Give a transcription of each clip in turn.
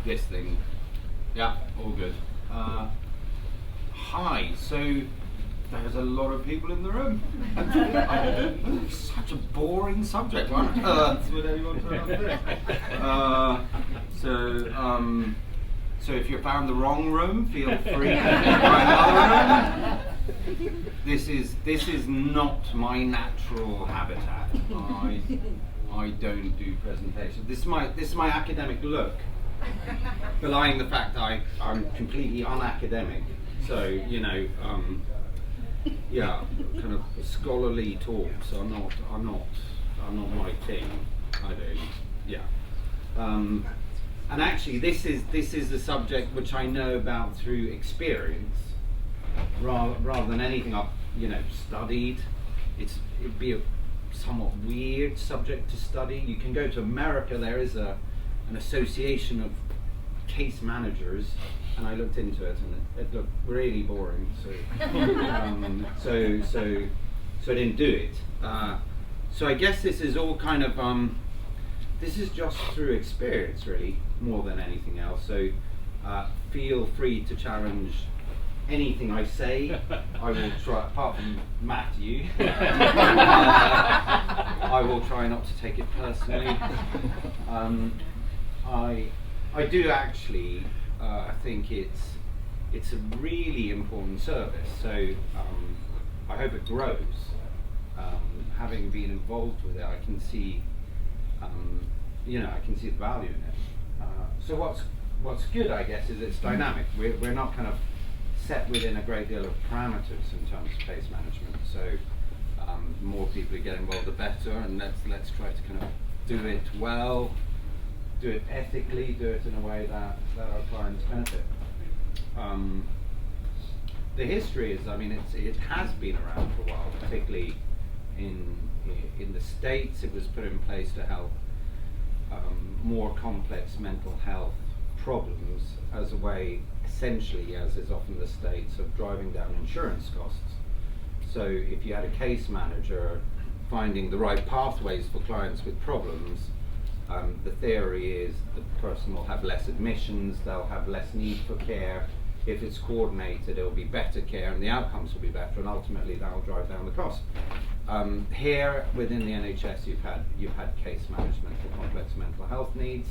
this thing. Yeah, all good. Hi, so there's a lot of people in the room. Such a boring subject. Why on earth would anyone turn up this? So if you found the wrong room, feel free to try another room. This is not my natural habitat. I don't do presentations. This is my academic look, belying the fact that I'm completely unacademic. So yeah, kind of scholarly talks are not my thing. I don't. Yeah. And actually, this is a subject which I know about through experience, rather than anything I've studied. It'd be a somewhat weird subject to study. You can go to America. There is an association of case managers, and I looked into it, and it looked really boring. So so I didn't do it. So I guess this is all kind of this is just through experience, really, more than anything else. So feel free to challenge anything I say. I will try, apart from Matthew, I will try not to take it personally. I do actually think it's a really important service. So I hope it grows. Having been involved with it, I can see I can see the value in it. So what's good, I guess, is it's dynamic. We're not kind of set within a great deal of parameters in terms of case management. So the more people who get involved, the better. And let's try to kind of do it well, do it ethically, do it in a way that our clients benefit. The history is, it has been around for a while, particularly in the States. It was put in place to help more complex mental health problems as a way, essentially, as is often the States, of driving down insurance costs. So if you had a case manager finding the right pathways for clients with problems, the theory is the person will have less admissions, they'll have less need for care. If it's coordinated, it'll be better care and the outcomes will be better, and ultimately that'll drive down the cost. Here within the NHS, you've had case management for complex mental health needs,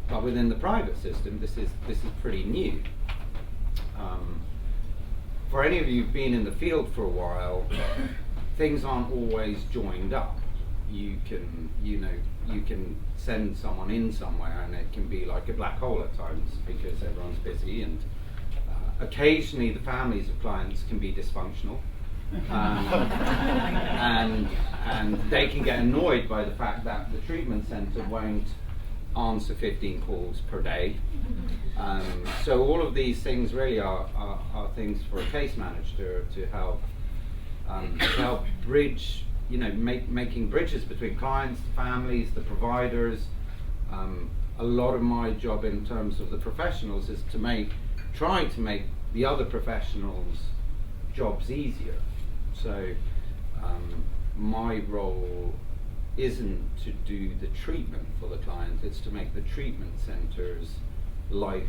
but within the private system, this is pretty new. For any of you who've been in the field for a while, things aren't always joined up. You can send someone in somewhere, and it can be like a black hole at times because everyone's busy, and occasionally the families of clients can be dysfunctional. And they can get annoyed by the fact that the treatment centre won't answer 15 calls per day. So all of these things really are things for a case manager to help bridge, making bridges between clients, the families, the providers. A lot of my job in terms of the professionals is to try to make the other professionals' jobs easier. So my role isn't to do the treatment for the client, it's to make the treatment centre's life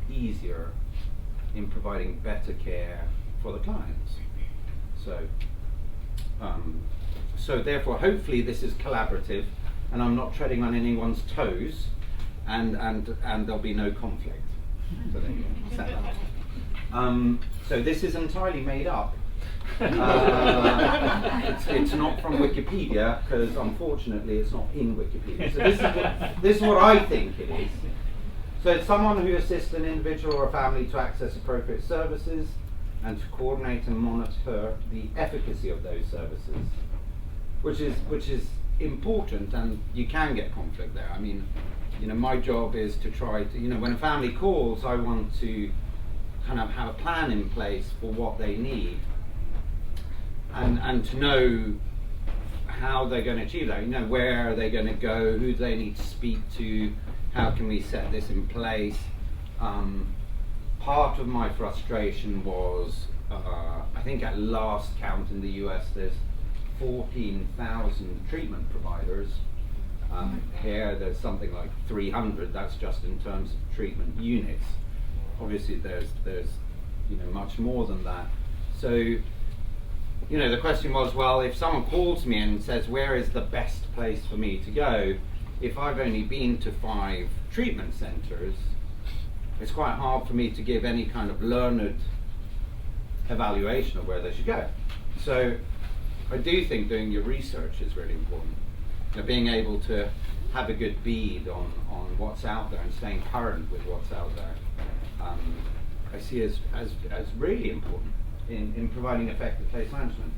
easier in providing better care for the clients. So therefore, hopefully this is collaborative and I'm not treading on anyone's toes, and there'll be no conflict. So there you go, set that up. So this is entirely made up. It's not from Wikipedia, because unfortunately it's not in Wikipedia. So this is what I think it is. So it's someone who assists an individual or a family to access appropriate services and to coordinate and monitor the efficacy of those services, which is important, and you can get conflict there. My job is to try to, when a family calls, I want to kind of have a plan in place for what they need, and to know how they're going to achieve that. Where are they going to go, who do they need to speak to, how can we set this in place. Part of my frustration was, I think at last count in the US there's 14,000 treatment providers, Here there's something like 300. That's just in terms of treatment units. Obviously there's much more than that. So the question was, well, if someone calls me and says, where is the best place for me to go? If I've only been to 5 treatment centres, it's quite hard for me to give any kind of learned evaluation of where they should go. So I do think doing your research is really important. Being able to have a good bead on what's out there and staying current with what's out there, I see as really important in providing effective case management.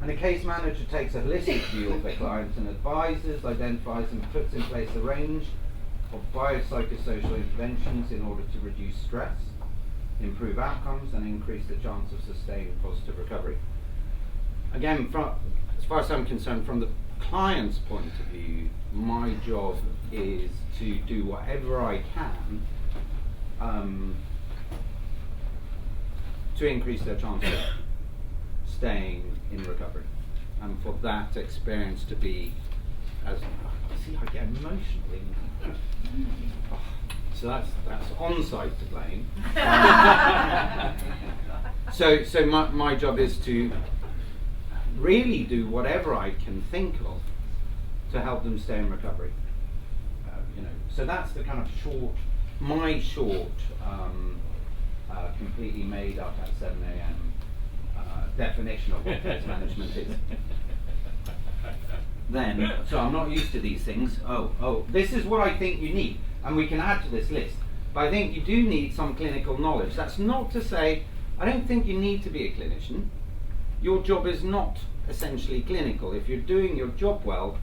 And a case manager takes a holistic view of their clients and advises, identifies and puts in place a range of biopsychosocial interventions in order to reduce stress, improve outcomes and increase the chance of sustained positive recovery. Again, as far as I'm concerned, from the client's point of view, my job is to do whatever I can to increase their chance of staying in recovery, and for that experience to be as I get emotionally. So that's on-site to blame. So my job is to really do whatever I can think of to help them stay in recovery. So that's the kind of short, completely made up at 7 a.m. Definition of what case management is. Then, so I'm not used to these things. Oh, this is what I think you need, and we can add to this list. But I think you do need some clinical knowledge. That's not to say I don't think you need to be a clinician. Your job is not essentially clinical. If you're doing your job well,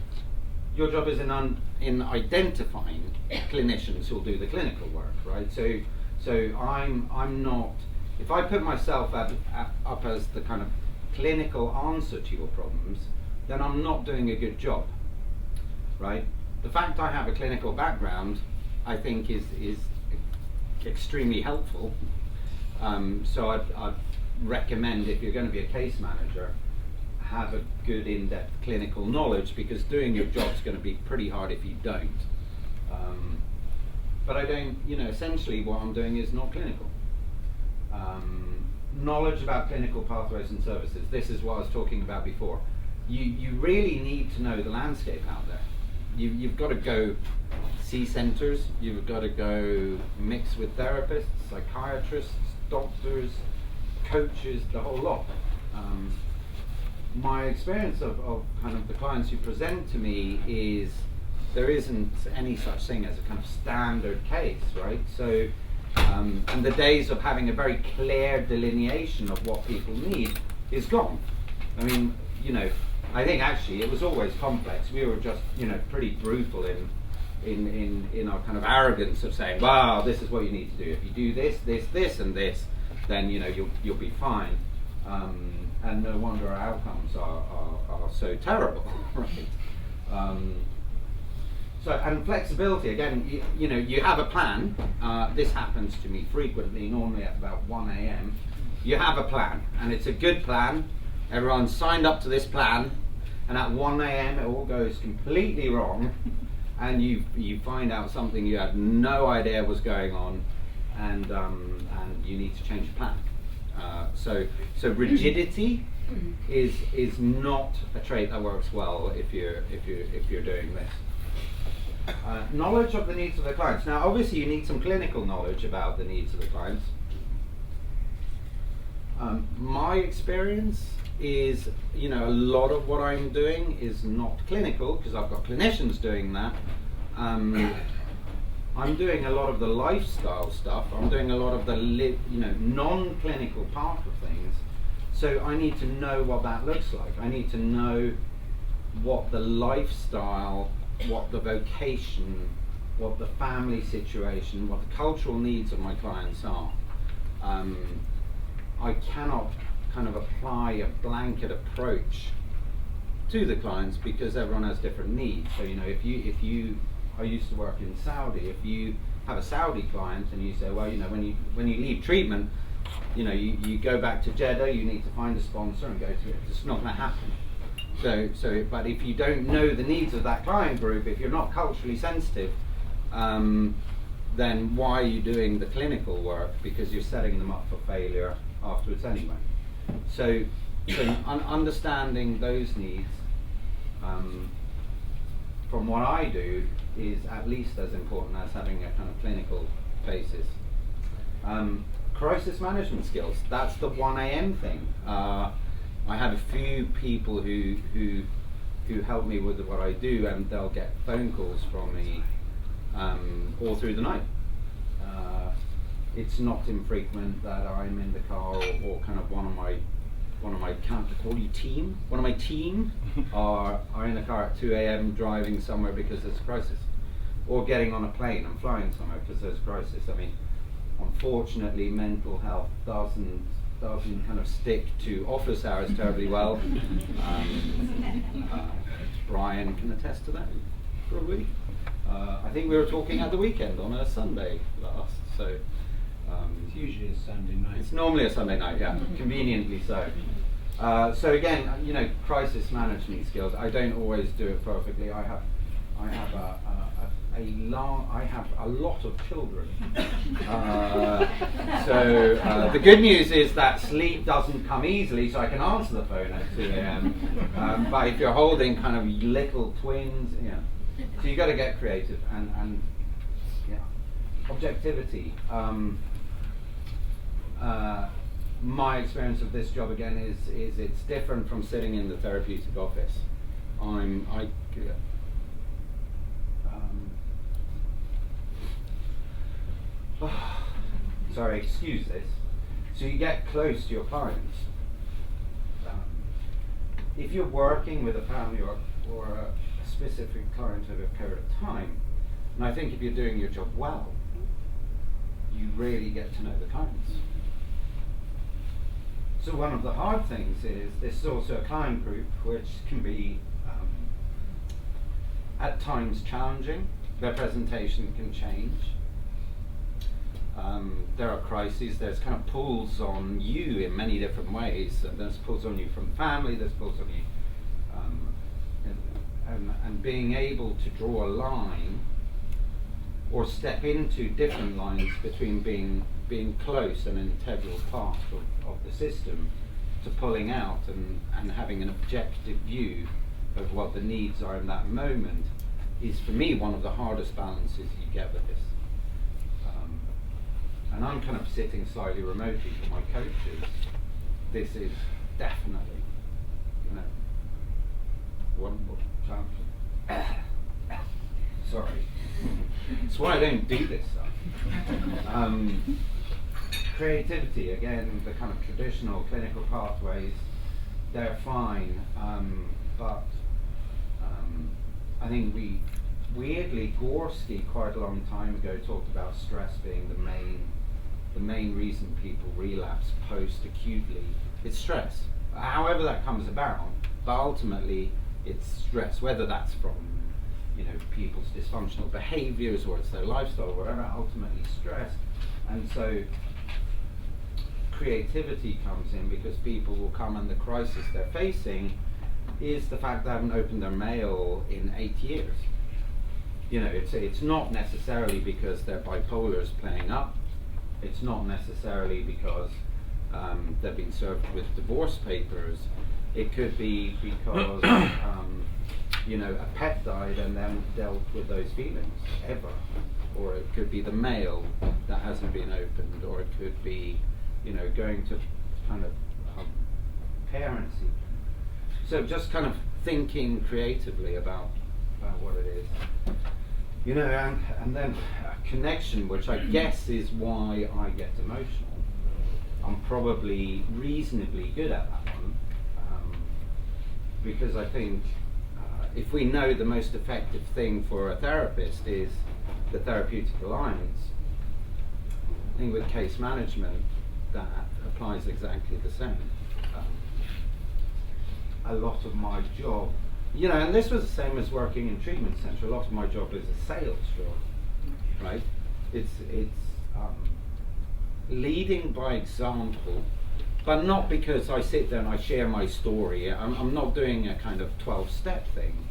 your job is in identifying clinicians who'll do the clinical work, right? So I'm not. If I put myself up as the kind of clinical answer to your problems, then I'm not doing a good job, right? The fact I have a clinical background, I think, is extremely helpful. So I'd recommend, if you're going to be a case manager, have a good in-depth clinical knowledge, because doing your job is going to be pretty hard if you don't. But I don't, essentially what I'm doing is not clinical. Knowledge about clinical pathways and services. This is what I was talking about before. You really need to know the landscape out there. You've got to go see centres, you've got to go mix with therapists, psychiatrists, doctors, coaches, the whole lot. My experience of kind of the clients who present to me is there isn't any such thing as a kind of standard case, right? So, and the days of having a very clear delineation of what people need is gone. I mean, I think actually it was always complex. We were just, pretty brutal in our kind of arrogance of saying, wow, this is what you need to do. If you do this, this, and this, then you'll be fine. And no wonder our outcomes are so terrible, right? And flexibility, again, you have a plan. This happens to me frequently, normally at about 1 a.m. You have a plan, and it's a good plan. Everyone's signed up to this plan, and at 1 a.m. it all goes completely wrong, and you find out something you had no idea was going on, and you need to change the plan. So rigidity is not a trait that works well if you're doing this. Knowledge of the needs of the clients. Now, obviously, you need some clinical knowledge about the needs of the clients. My experience is, a lot of what I'm doing is not clinical, because I've got clinicians doing that. I'm doing a lot of the lifestyle stuff. I'm doing a lot of the non-clinical part of things. So I need to know what that looks like. I need to know what the lifestyle, what the vocation, what the family situation, what the cultural needs of my clients are. I cannot kind of apply a blanket approach to the clients, because everyone has different needs. So I used to work in Saudi. If you have a Saudi client and you say, well, when you leave treatment, you go back to Jeddah, you need to find a sponsor and go to it. It's not going to happen. But if you don't know the needs of that client group, if you're not culturally sensitive, then why are you doing the clinical work? Because you're setting them up for failure afterwards anyway. So understanding those needs, from what I do, is at least as important as having a kind of clinical basis. Crisis management skills, that's the 1 a.m. thing. I have a few people who help me with what I do, and they'll get phone calls from me all through the night. It's not infrequent that I'm in the car, or kind of one of my can't call you team. One of my team are in the car at 2 a.m. driving somewhere because there's a crisis, or getting on a plane and flying somewhere because there's a crisis. I mean, unfortunately, mental health doesn't kind of stick to office hours terribly well. Brian can attest to that, probably. I think we were talking at the weekend on a Sunday last, so. It's usually a Sunday night. It's normally a Sunday night, yeah, conveniently so. So again, crisis management skills. I don't always do it perfectly. I have a lot of children. So the good news is that sleep doesn't come easily, so I can answer the phone at 2 a.m. But if you're holding kind of little twins, so you got to get creative and objectivity. My experience of this job again is it's different from sitting in the therapeutic office. Sorry, excuse this. So you get close to your clients. If you're working with a family or a specific client over a period of time, and I think if you're doing your job well, you really get to know the clients. So one of the hard things is this is also a client group which can be at times challenging. Their presentation can change. There are crises, there's kind of pulls on you in many different ways. There's pulls on you from family, there's pulls on you, and being able to draw a line or step into different lines between being close and an integral part of the system to pulling out and having an objective view of what the needs are in that moment is, for me, one of the hardest balances you get with this. And I'm kind of sitting slightly remotely from my coaches. This is definitely, one more challenge. Sorry. That's why I don't do this stuff. Creativity, again, the kind of traditional clinical pathways, they're fine, but I think weirdly, Gorski quite a long time ago talked about stress being the main reason people relapse post-acutely. It's stress, however that comes about, but ultimately it's stress, whether that's from people's dysfunctional behaviors or it's their lifestyle, whatever, ultimately stress. And so creativity comes in because people will come, and the crisis they're facing is the fact they haven't opened their mail in 8 years. It's not necessarily because their bipolar is playing up. It's not necessarily because they've been served with divorce papers. It could be because a pet died and then dealt with those feelings ever. Or it could be the mail that hasn't been opened, or it could be, going to kind of parents. So just kind of thinking creatively about what it is. And then a connection, which I guess is why I get emotional. I'm probably reasonably good at that one, because I think if we know the most effective thing for a therapist is the therapeutic alliance, I think with case management that applies exactly the same. A lot of my job, and this was the same as working in treatment center. A lot of my job is a sales job, right? It's leading by example, but not because I sit there and I share my story. I'm not doing a kind of 12-step thing,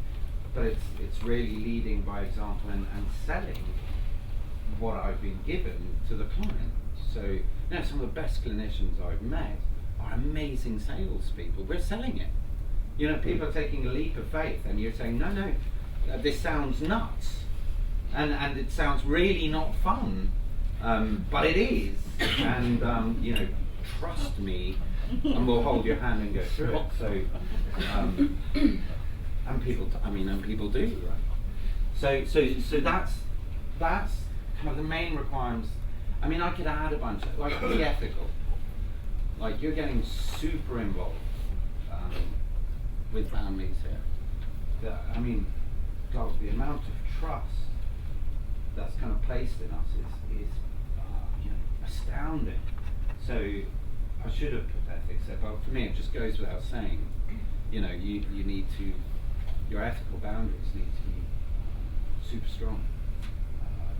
but it's really leading by example and selling what I've been given to the client. So, you know, some of the best clinicians I've met are amazing salespeople. We're selling it. You know, people are taking a leap of faith, and you're saying, no, this sounds nuts, and it sounds really not fun, but it is. And you know, trust me, and we'll hold your hand and go through it. So, and people do, right? So that's kind of the main requirements. I mean, I could add a bunch, like be ethical. Like you're getting super involved with families here. I mean, God, the amount of trust that's kind of placed in us is you know, astounding. So I should have put ethics there, but for me it just goes without saying. You know, you need to, your ethical boundaries need to be super strong.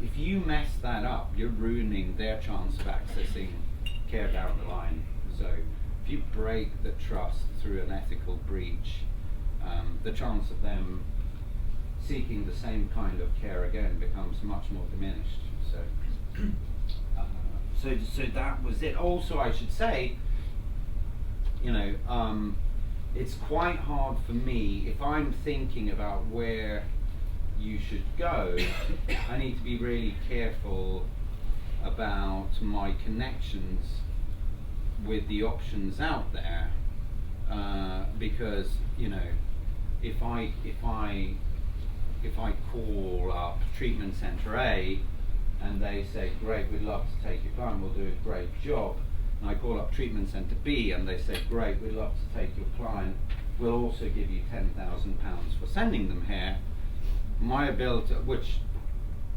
If you mess that up, you're ruining their chance of accessing care down the line. So if you break the trust through an ethical breach, the chance of them seeking the same kind of care again becomes much more diminished. So that was it. Also, I should say, you know, it's quite hard for me if I'm thinking about where you should go. I need to be really careful about my connections with the options out there, because you know, if I call up treatment center A and they say, great, we'd love to take your client, we'll do a great job, and I call up treatment center B and they say, great, we'd love to take your client, we'll also give you £10,000 for sending them here, my ability, which,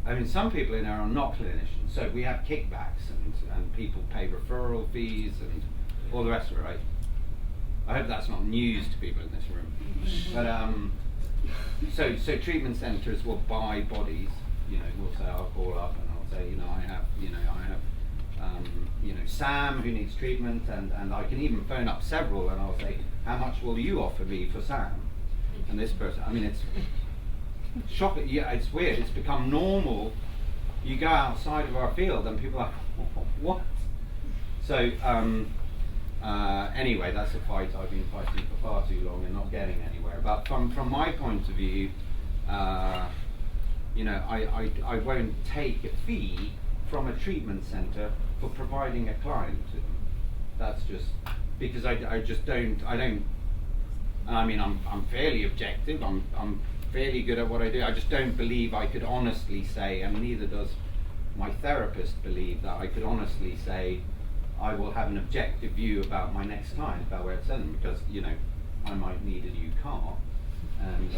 I mean, some people in there are not clinicians, so we have kickbacks and people pay referral fees and all the rest of it, right? I hope that's not news to people in this room. But so treatment centres will buy bodies. You know, we'll say, I'll call up and I'll say, I have Sam who needs treatment, and I can even phone up several and I'll say, how much will you offer me for Sam? And this person, I mean, it's shocking. Yeah, it's weird. It's become normal. You go outside of our field and people are like, what? So anyway, that's a fight I've been fighting for far too long and not getting anywhere. But from my point of view, you know, I won't take a fee from a treatment centre for providing a client to them. That's just because I don't. I mean, I'm fairly objective. I'm fairly good at what I do. I just don't believe I could honestly say, and neither does my therapist believe that I could honestly say I will have an objective view about my next client, about where it's sending, because you know, I might need a new car, and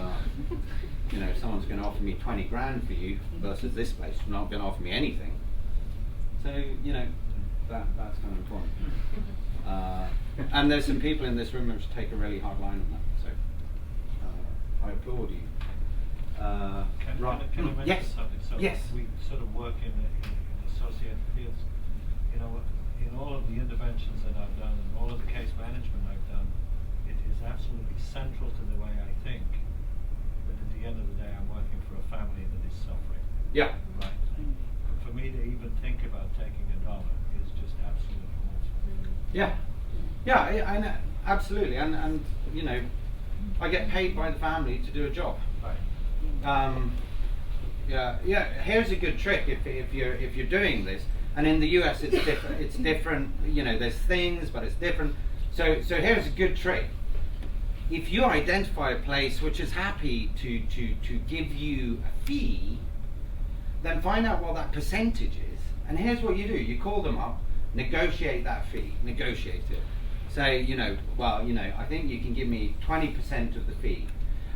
you know, if someone's going to offer me 20 grand for you versus this place, they're not going to offer me anything. So you know, that's kind of important. And there's some people in this room which take a really hard line on that. So I applaud you. Can I mention yes. something? So yes. We sort of work in associated fields. You know, in all of the interventions that I've done and all of the case management I've done, it is absolutely central to the way I think that at the end of the day I'm working for a family that is suffering. Yeah. Right? And for me to even think about taking $1 is just absolutely awesome. Yeah. Yeah, I know, absolutely. And you know, I get paid by the family to do a job. Right. Yeah. Here's a good trick if you're doing this. And in the US, it's different. It's different. You know, there's things, but it's different. So here's a good trick. If you identify a place which is happy to give you a fee, then find out what that percentage is. And here's what you do: you call them up, negotiate that fee, negotiate it. Say, you know, well, you know, I think you can give me 20% of the fee,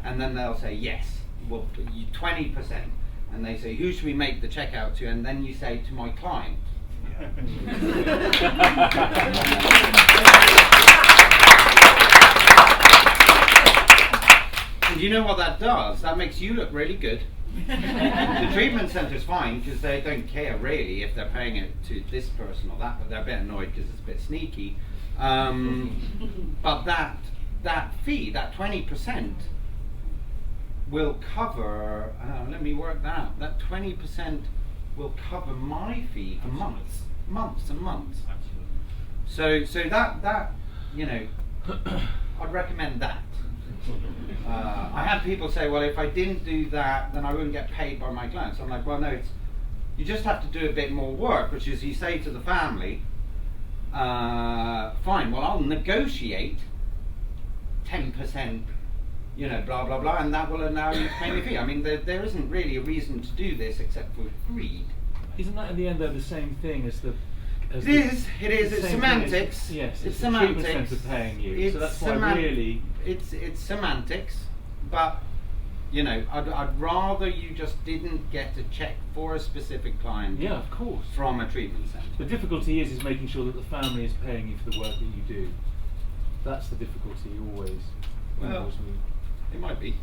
and then they'll say yes. Well, 20%, and they say, who should we make the check out to? And then you say, to my client. And you know what that does? That makes you look really good. The treatment centre's fine because they don't care really if they're paying it to this person or that, but they're a bit annoyed because it's a bit sneaky. But that fee, that 20%, will cover. Let me work that out. That 20% will cover my fee for months and months. Absolutely. So that I'd recommend that. I have people say, well, if I didn't do that, then I wouldn't get paid by my clients. I'm like, well, no, you just have to do a bit more work, which is you say to the family, fine, well, I'll negotiate 10%, blah, blah, blah, and that will allow you to pay me a fee. I mean, there isn't really a reason to do this except for greed. Isn't that in the end though the same thing as the? It is. It's semantics. Yes, it's the semantics. treatment centre paying you. It's so that's why really. It's semantics, but I'd rather you just didn't get a check for a specific client. Yeah, of course. From a treatment centre. The difficulty is making sure that the family is paying you for the work that you do. That's the difficulty always. Well, it might be.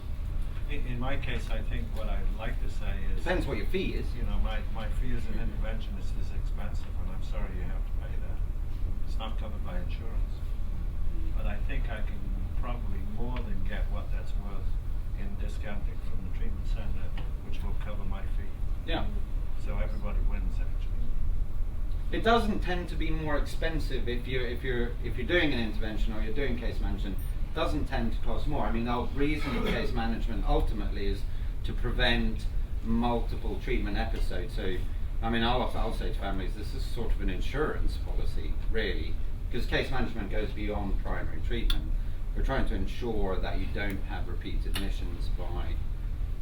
In my case, I think what I'd like to say is... Depends what your fee is. My fee as an interventionist is expensive, and I'm sorry you have to pay that. It's not covered by insurance. But I think I can probably more than get what that's worth in discounting from the treatment centre, which will cover my fee. Yeah. So everybody wins, actually. It doesn't tend to be more expensive if you're doing an intervention or you're doing case management. Doesn't tend to cost more. I mean, the reason of case management ultimately is to prevent multiple treatment episodes. So, I mean, I'll say to families, this is sort of an insurance policy, really, because case management goes beyond primary treatment. We're trying to ensure that you don't have repeat admissions by,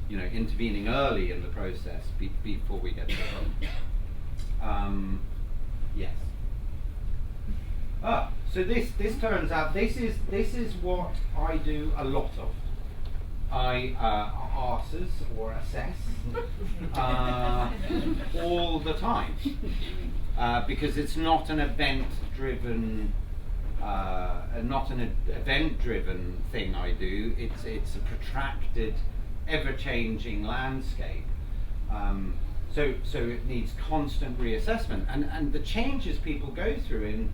intervening early in the process before we get to the problem. Yes. So this turns out this is what I do a lot of. I assess all the time because it's not an event-driven thing I do. It's a protracted, ever-changing landscape. So it needs constant reassessment, and the changes people go through in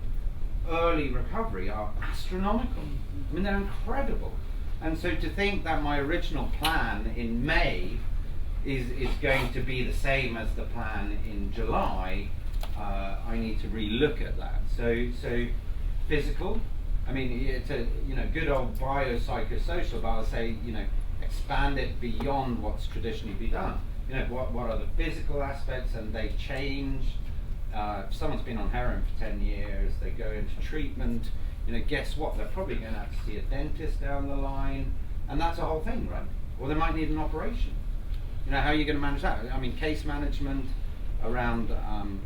early recovery are astronomical. I mean, they're incredible. And so to think that my original plan in May is going to be the same as the plan in July, I need to relook at that. So physical, I mean, it's a good old biopsychosocial, but I'll say expand it beyond what's traditionally been done. What are the physical aspects, and they change. If someone's been on heroin for 10 years, they go into treatment, guess what? They're probably going to have to see a dentist down the line, and that's a whole thing, right? Or they might need an operation. How are you going to manage that? I mean, case management around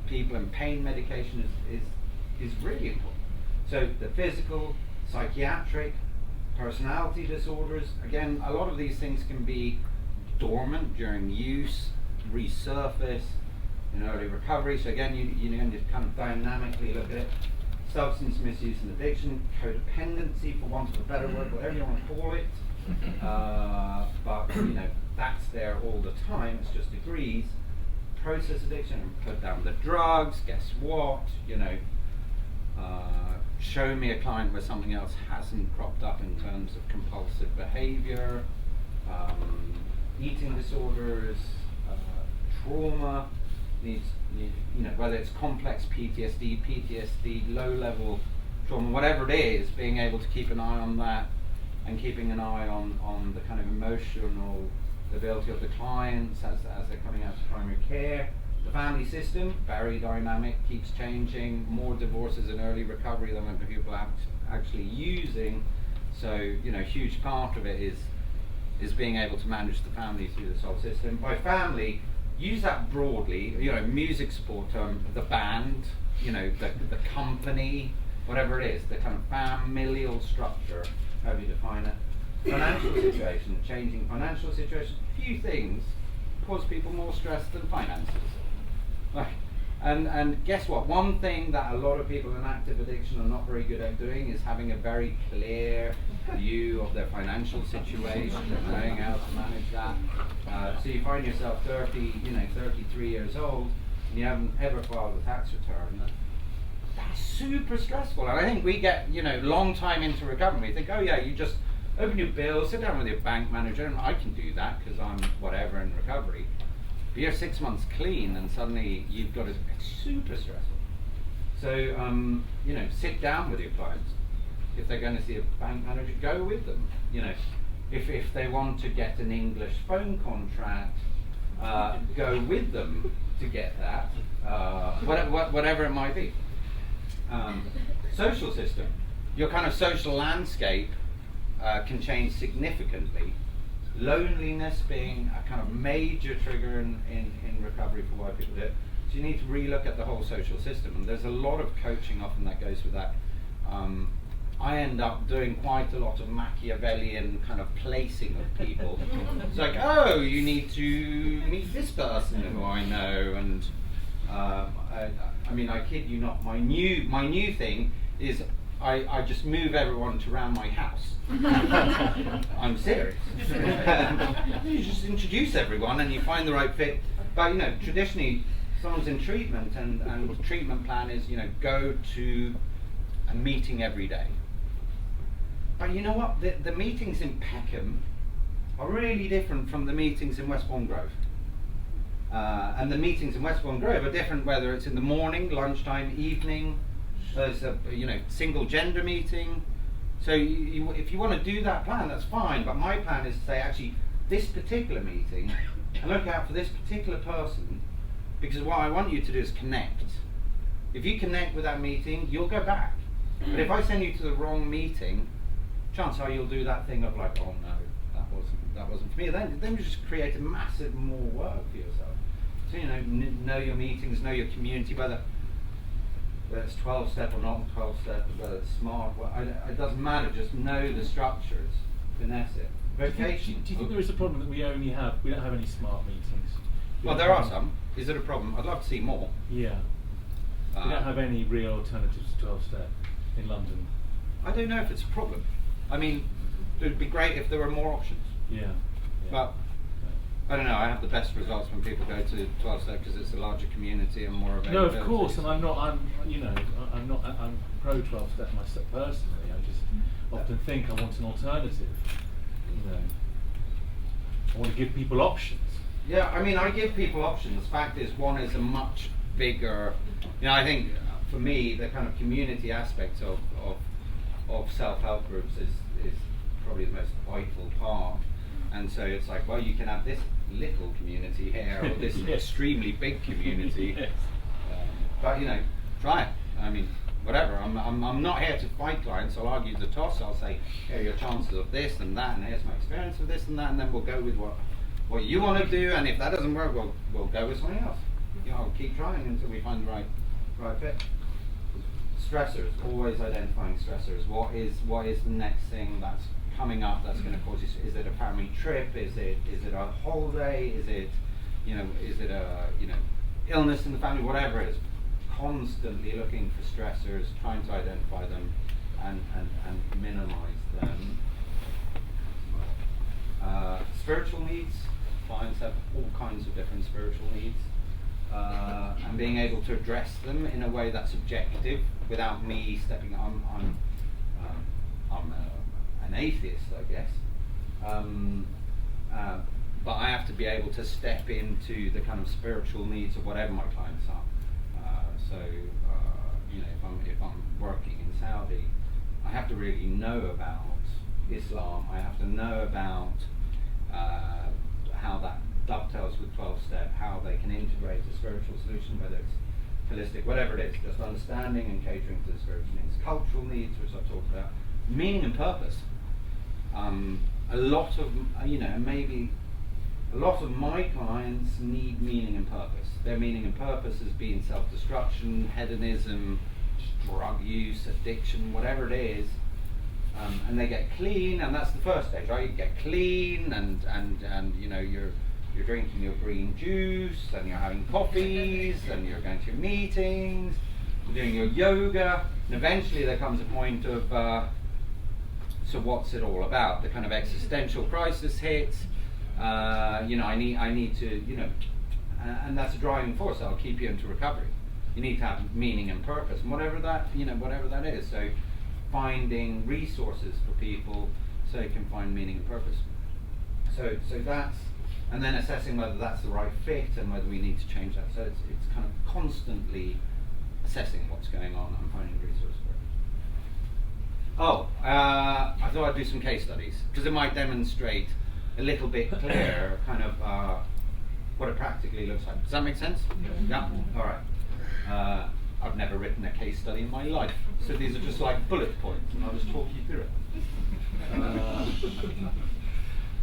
people and pain medication is really important. So the physical, psychiatric, personality disorders, again, a lot of these things can be dormant during use, resurface in early recovery. So again, you just kind of dynamically look at it. Substance misuse and addiction, codependency, for want of a better word, whatever you want to call it. But that's there all the time. It's just degrees. Process addiction, put down the drugs. Guess what? Show me a client where something else hasn't cropped up in terms of compulsive behavior, eating disorders, trauma. Needs, whether it's complex PTSD, low-level trauma, whatever it is, being able to keep an eye on that, and keeping an eye on the kind of emotional ability of the clients as they're coming out to primary care. The family system, very dynamic, keeps changing. More divorces in early recovery than when people are actually using. So, a huge part of it is being able to manage the family through this whole system. By family, use that broadly, music support term, the band, the company, whatever it is, the kind of familial structure, however you define it. Financial situation, changing financial situation, few things cause people more stress than finances. Right. And guess what? One thing that a lot of people in active addiction are not very good at doing is having a very clear view of their financial situation and knowing how to manage that. So you find yourself 33 years old, and you haven't ever filed a tax return. that's super stressful. And I think we get, long time into recovery, we think, oh yeah, you just open your bill, sit down with your bank manager, and I can do that because I'm whatever in recovery. But you're 6 months clean, and suddenly you've got it's super stressful. So, sit down with your clients. If they're going to see a bank manager, go with them. If they want to get an English phone contract, go with them to get that. Whatever it might be. Social system. Your kind of social landscape can change significantly. Loneliness being a kind of major trigger in recovery for why people do it. So you need to relook at the whole social system, and there's a lot of coaching often that goes with that. I end up doing quite a lot of Machiavellian kind of placing of people. It's like, oh, you need to meet this person who I know, and I kid you not. My new thing is I just move everyone to around my house. I'm serious. You just introduce everyone and you find the right fit. But traditionally, someone's in treatment, and the treatment plan is go to a meeting every day. But you know what? The meetings in Peckham are really different from the meetings in Westbourne Grove. And the meetings in Westbourne Grove are different whether it's in the morning, lunchtime, evening. There's a single gender meeting. So if you want to do that plan, that's fine. But my plan is to say, actually, this particular meeting, and look out for this particular person, because what I want you to do is connect. If you connect with that meeting, you'll go back. But if I send you to the wrong meeting, chances are you'll do that thing of like, oh no, that wasn't for me. Then you just create a massive more work for yourself. So know your meetings, know your community, whether it's 12-step or not 12-step, whether it's smart, it doesn't matter. Just know the structures, finesse it. Vocation. Do you think there is a problem that we don't have any smart meetings? Well, there are some. Is it a problem? I'd love to see more. Yeah. We don't have any real alternatives to 12-step in London. I don't know if it's a problem. I mean, it would be great if there were more options. Yeah. But I don't know. I have the best results when people go to 12-step because it's a larger community and more availability. No, of course, and I'm pro 12-step myself personally. I just often think I want an alternative. I want to give people options. Yeah, I give people options. The fact is, one is a much bigger. I think for me, the kind of community aspect of self-help groups is probably the most vital part. And so it's like, well, you can have this little community here or this extremely big community. Yes. But try it. Whatever. I'm not here to fight clients. I'll argue the toss. I'll say, here are your chances of this and that, and here's my experience of this and that, and then we'll go with what you want to do. And if that doesn't work, we'll go with something else. I'll keep trying until we find the right fit. Stressors. Always identifying stressors. What is the next thing that's coming up that's going to cause you? Is it a family trip? Is it a holiday? Is it a illness in the family? Whatever it is, constantly looking for stressors, trying to identify them and minimize them. Spiritual needs. Clients have all kinds of different spiritual needs, and being able to address them in a way that's objective without me stepping. I'm an atheist, I guess, but I have to be able to step into the kind of spiritual needs of whatever my clients are. If I'm working in Saudi, I have to really know about Islam. I have to know about how that dovetails with 12-step, how they can integrate a spiritual solution, whether it's holistic, whatever it is, just understanding and catering to the spiritual needs. Cultural needs, which I've talked about. Meaning and purpose. A lot of my clients need meaning and purpose. Their meaning and purpose has been self-destruction, hedonism, drug use, addiction, whatever it is. And they get clean, and that's the first stage, right? You get clean, and you're drinking your green juice, and you're having coffees, and you're going to your meetings, you're doing your yoga, and eventually there comes a point of, so what's it all about? The kind of existential crisis hits. I need to, and that's a driving force that'll keep you into recovery. You need to have meaning and purpose, and whatever that is. So finding resources for people so they can find meaning and purpose. So that's, and then assessing whether that's the right fit and whether we need to change that. So it's kind of constantly assessing what's going on and finding resources for it. Oh, I thought I'd do some case studies because it might demonstrate a little bit clearer kind of what it practically looks like. Does that make sense? Yeah? All right. I've never written a case study in my life, so these are just like bullet points, and I'll just talk you through it.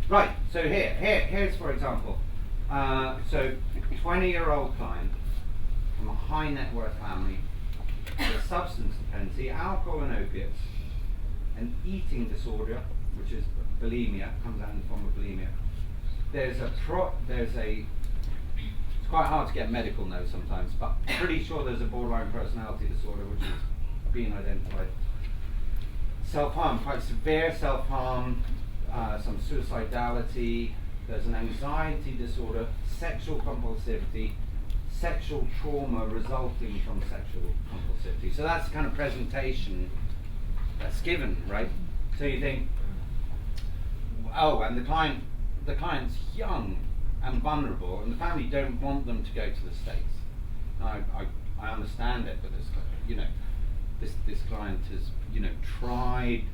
Right, so here's for example. So 20-year-old client from a high net worth family with substance dependency, alcohol and opiates, an eating disorder, which is bulimia, comes out in the form of bulimia. It's quite hard to get medical notes sometimes, but I'm pretty sure there's a borderline personality disorder which is being identified. Self-harm, quite severe self-harm, some suicidality, there's an anxiety disorder, sexual compulsivity, sexual trauma resulting from sexual compulsivity. So that's the kind of presentation that's given, right? So you think, oh, and the client's young and vulnerable, and the family don't want them to go to the States. Now, I understand it, but this client has tried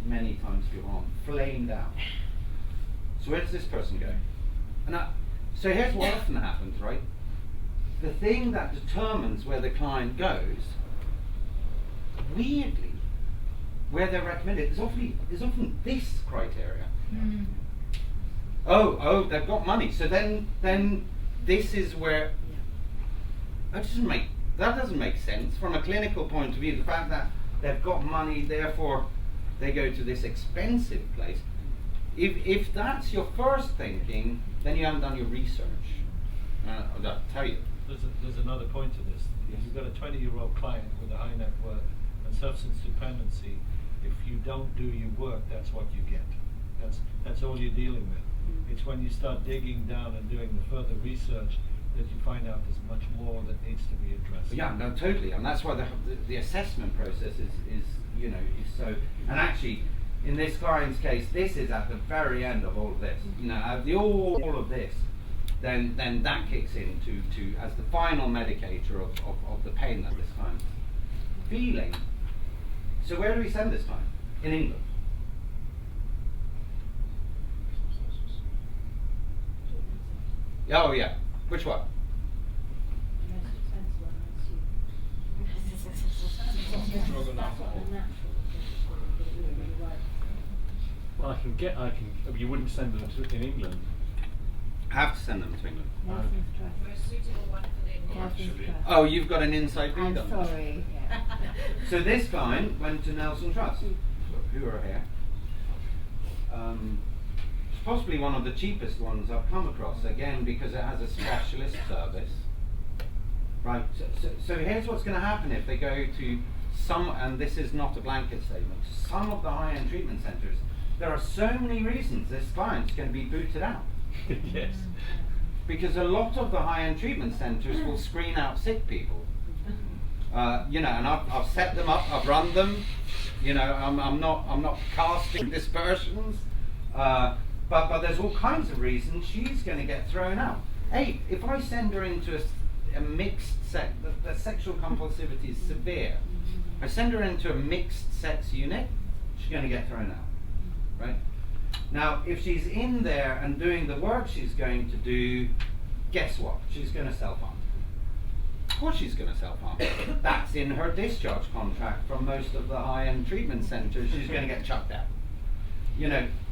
many times to go on, flamed out. So where does this person go? And so here's what often happens, right? The thing that determines where the client goes, weirdly, where they're recommended is often this criteria. Mm. Oh, they've got money. So then this is where that doesn't make sense from a clinical point of view. The fact that they've got money, therefore they go to this expensive place. If that's your first thinking, then you haven't done your research. I'll tell you. There's another point to this. If you've got a 20-year-old client with a high net worth and substance dependency, if you don't do your work, that's what you get. That's all you're dealing with. It's when you start digging down and doing the further research that you find out there's much more that needs to be addressed. Yeah, no, totally, and that's why the assessment process is so. And actually, in this client's case, this is at the very end of all of this. All of this, then that kicks in to as the final medicator of the pain that this client's feeling. So where do we send this client? In England. Oh yeah, which one? Well, you wouldn't send them to in England. I have to send them to England. We're a suitable one for the English. Oh, you've got an inside read I'm on sorry. Yeah. So this client went to Nelson Trust, who are here. It's possibly one of the cheapest ones I've come across, again, because it has a specialist service. Right, so here's what's going to happen if they go to some, and this is not a blanket statement, some of the high-end treatment centres, there are so many reasons this client's going to be booted out. Yes. Because a lot of the high-end treatment centres will screen out sick people. And I've set them up, I've run them. I'm not casting dispersions, but there's all kinds of reasons she's going to get thrown out. Hey, if I send her into a mixed sex, the sexual compulsivity is severe. I send her into a mixed sex unit, she's going to get thrown out, right? Now, if she's in there and doing the work she's going to do, guess what? She's going to self-harm. Of course she's going to self-harm. That's in her discharge contract from most of the high-end treatment centres. She's going to get chucked out.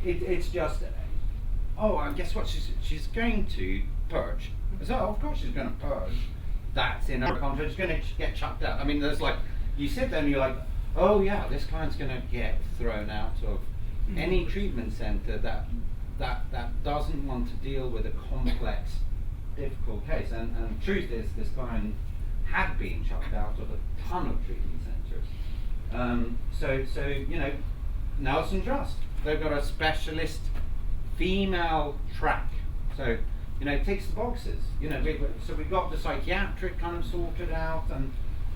It's just, and guess what? She's going to purge. So, of course she's going to purge. That's in her contract. She's going to get chucked out. I mean, there's like, you sit there and you're like, oh yeah, this client's going to get thrown out of any treatment centre that doesn't want to deal with a complex, difficult case. And the truth is, this client had been chucked out of a ton of treatment centres. So Nelson Trust, they've got a specialist female track. So you know, it ticks the boxes. You know, so we got the psychiatric kind of sorted out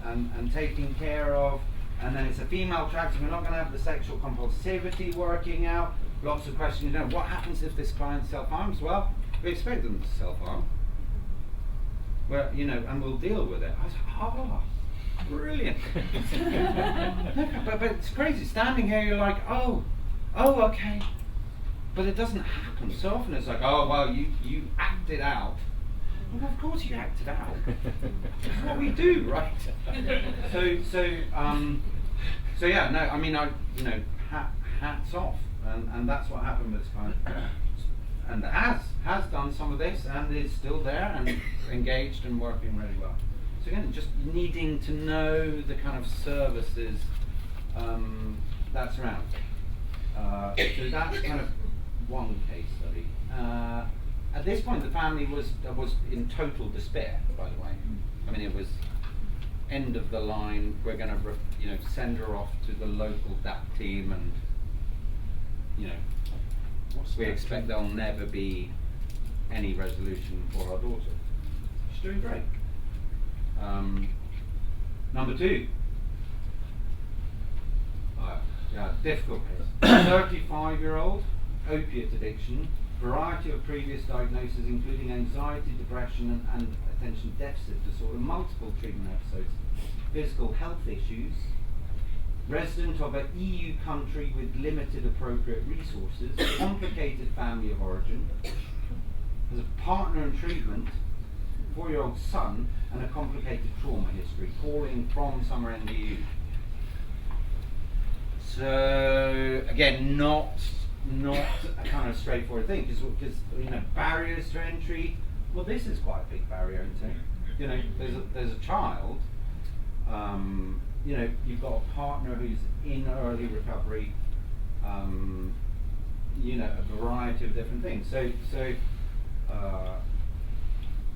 and taken care of, and then it's a female track, so we're not going to have the sexual compulsivity working out. Lots of questions, you know, what happens if this client self-harms? Well, we expect them to self-harm. Well, you know, and we'll deal with it. I was like, oh, brilliant. but it's crazy, standing here, you're like, oh, okay. But it doesn't happen so often. It's like, oh, well, you acted out. Well, of course you acted out. That's what we do, right? So yeah, no, I mean, you know, hats off, and that's what happened with this client, and has done some of this, and is still there and engaged and working really well. So again, just needing to know the kind of services that's around. So that's kind of one case study. At this point, the family was in total despair. By the way, I mean, it was end of the line. We're going to, you know, send her off to the local DAP team, and you know, we expect there'll never be any resolution for our daughter. She's doing great. Number two. Yeah, difficult case. 35-year-old, opiate addiction, variety of previous diagnoses including anxiety, depression and attention deficit disorder, multiple treatment episodes, physical health issues, resident of an EU country with limited appropriate resources, complicated family of origin, has a partner in treatment, 4-year-old son, and a complicated trauma history, calling from somewhere in the EU. So again, not a kind of straightforward thing, because you know, barriers to entry. Well, this is quite a big barrier to entry. You know, there's a child. You know, you've got a partner who's in early recovery. You know, a variety of different things. So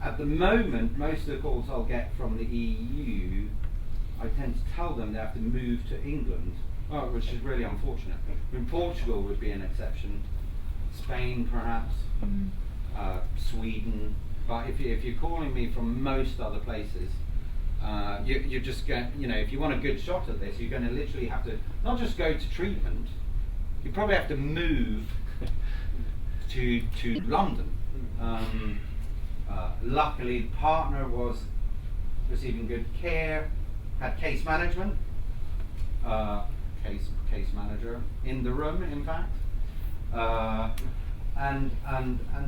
at the moment, most of the calls I'll get from the EU, I tend to tell them they have to move to England. Which is really unfortunate. I mean, Portugal would be an exception, Spain perhaps, Sweden. But if you're calling me from most other places, you're just going. You know, if you want a good shot at this, you're going to literally have to not just go to treatment. You probably have to move to London. Luckily, the partner was receiving good care, had case management. Case manager in the room, in fact, and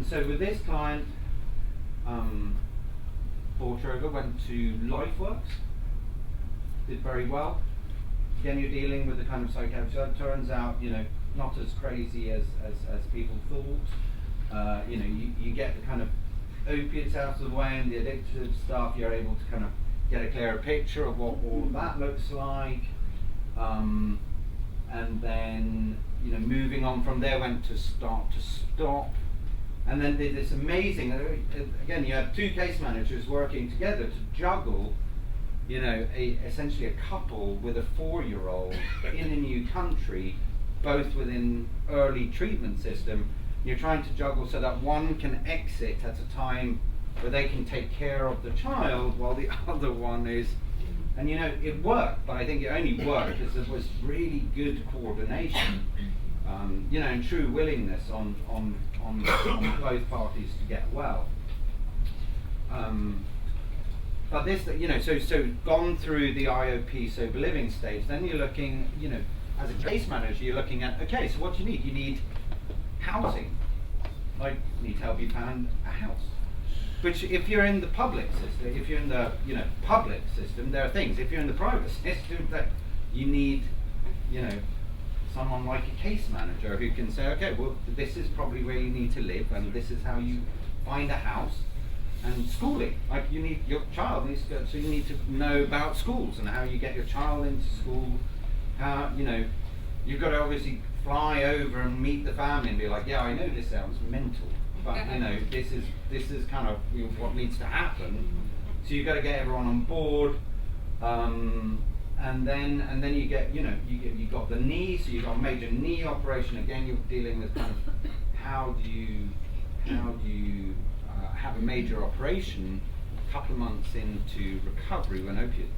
so with this client, brought her over, went to LifeWorks, did very well. Again, you're dealing with the kind of psychiatrist. So it turns out, you know, not as crazy as people thought. You know, you get the kind of opiates out of the way and the addictive stuff. You're able to kind of get a clearer picture of what all of that looks like. And then, you know, moving on from there, went to start to stop, and then did this amazing. Again, you have two case managers working together to juggle, you know, essentially a couple with a 4-year-old in a new country, both within early treatment system. You're trying to juggle so that one can exit at a time where they can take care of the child while the other one is. And you know, it worked, but I think it only worked because there was really good coordination, you know, and true willingness on both parties to get well. But this, you know, so gone through the IOP sober living stage, then you're looking, you know, as a case manager, you're looking at, okay, so what do you need? You need housing. Like, you need to help you find a house. Which, if you're in the public system, if you're in the, you know, public system, there are things. If you're in the private system, that you need, you know, someone like a case manager who can say, okay, well, this is probably where you need to live, and this is how you find a house. And schooling, like you need, your child needs to go, so you need to know about schools and how you get your child into school. How, you know, you've got to obviously fly over and meet the family and be like, yeah, I know this sounds mental, but you know, this is kind of what needs to happen. So you've got to get everyone on board, and then you get, you know, you got the knee, so you've got a major knee operation. Again, you're dealing with kind of how do you have a major operation, a couple of months into recovery when opiate,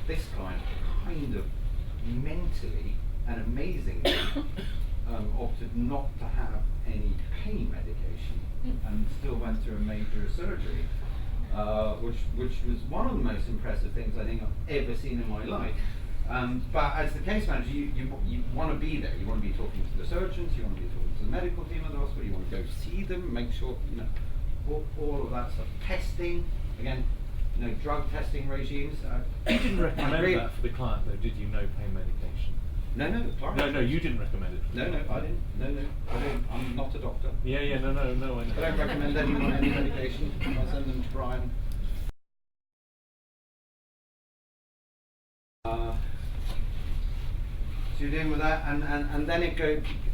this client kind of mentally and amazingly opted not to have any pain medication and still went through a major surgery, which was one of the most impressive things I think I've ever seen in my life. But as the case manager, you want to be there. You want to be talking to the surgeons. You want to be talking to the medical team at the hospital. You want to go see them, make sure all of that stuff. Testing, again, drug testing regimes. You didn't recommend that for the client, though, did you? No pain medication. No, the client. No, you didn't recommend it. No, I didn't. No, I didn't. I'm not a doctor. Yeah, no, I know. I don't recommend anyone any medication. I send them to Brian. So you're dealing with that, and then it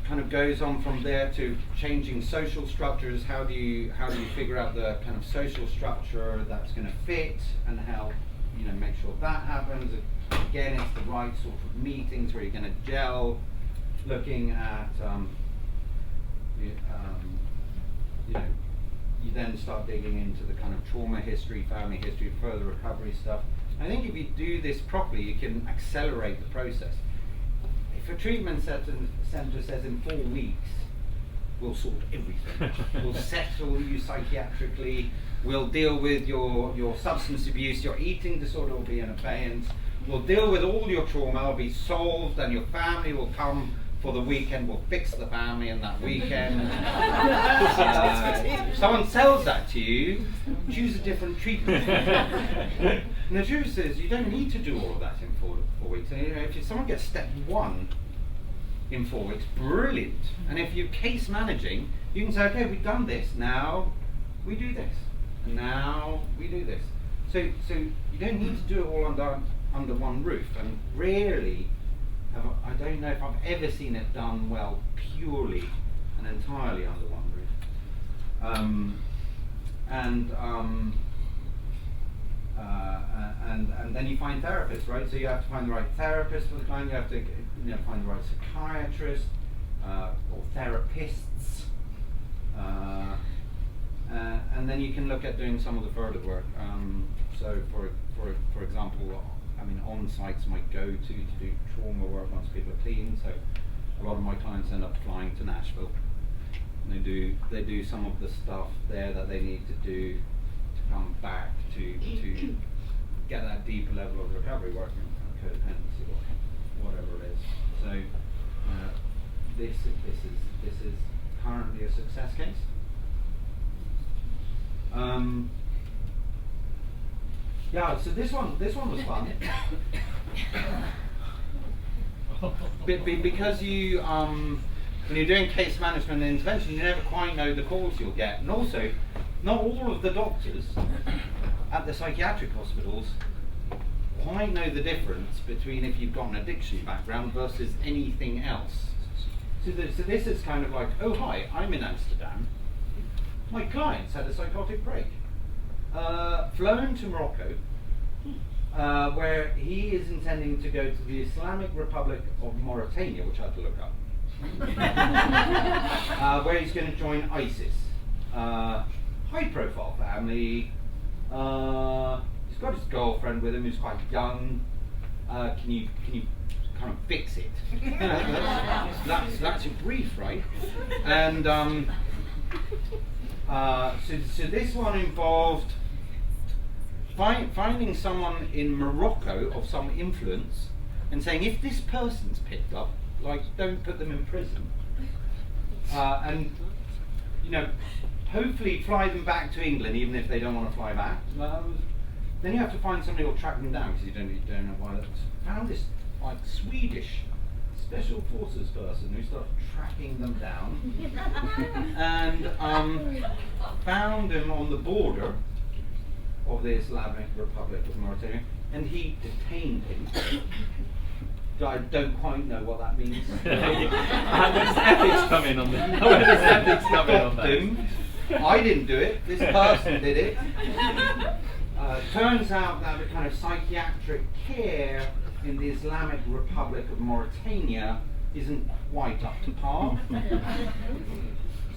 kind of goes on from there to changing social structures. How do you figure out the kind of social structure that's going to fit, and how make sure that happens. Again, it's the right sort of meetings where you're going to gel, looking at you then start digging into the kind of trauma history, family history, further recovery stuff. I think if you do this properly, you can accelerate the process. If a treatment centre says in 4 weeks, we'll sort everything. We'll settle you psychiatrically, we'll deal with your substance abuse, your eating disorder will be in abeyance, we'll deal with all your trauma, it'll be solved, and your family will come for the weekend, we'll fix the family in that weekend. If someone sells that to you, choose a different treatment. And the truth is, you don't need to do all of that in 4 weeks. And, if someone gets step 1 in 4 weeks, brilliant. And if you're case managing, you can say, okay, we've done this, now we do this, and now we do this. So you don't need to do it all under one roof. And rarely, I don't know if I've ever seen it done well purely and entirely under one roof. And then you find therapists, right? So you have to find the right therapist for the client. You have to find the right psychiatrist or therapists, and then you can look at doing some of the further work. So for example, on sites might go to do trauma work once people are clean. So a lot of my clients end up flying to Nashville. And they do some of the stuff there that they need to do to come back to get that deeper level of recovery, working on codependency or whatever it is. So this is currently a success case. Yeah, so this one was fun. Because you when you're doing case management and intervention, you never quite know the calls you'll get, and also not all of the doctors at the psychiatric hospitals quite know the difference between if you've got an addiction background versus anything else. So this is kind of like, oh hi, I'm in Amsterdam. My client's had a psychotic break. Flown to Morocco, where he is intending to go to the Islamic Republic of Mauritania, which I had to look up, where he's going to join ISIS. High profile family. He's got his girlfriend with him who's quite young. Can you kind of fix it? That's a brief, right? And so this one involved finding someone in Morocco of some influence and saying, if this person's picked up, don't put them in prison. And hopefully fly them back to England, even if they don't want to fly back. Then you have to find somebody who'll track them down, because you don't know why that's. Found this Swedish special forces person who started tracking them down, and found him on the border of the Islamic Republic of Mauritania, and he detained him. I don't quite know what that means. How does ethics come in on that? Where does ethics come in on that? I didn't do it. This person did it. Turns out that the kind of psychiatric care in the Islamic Republic of Mauritania isn't quite up to par.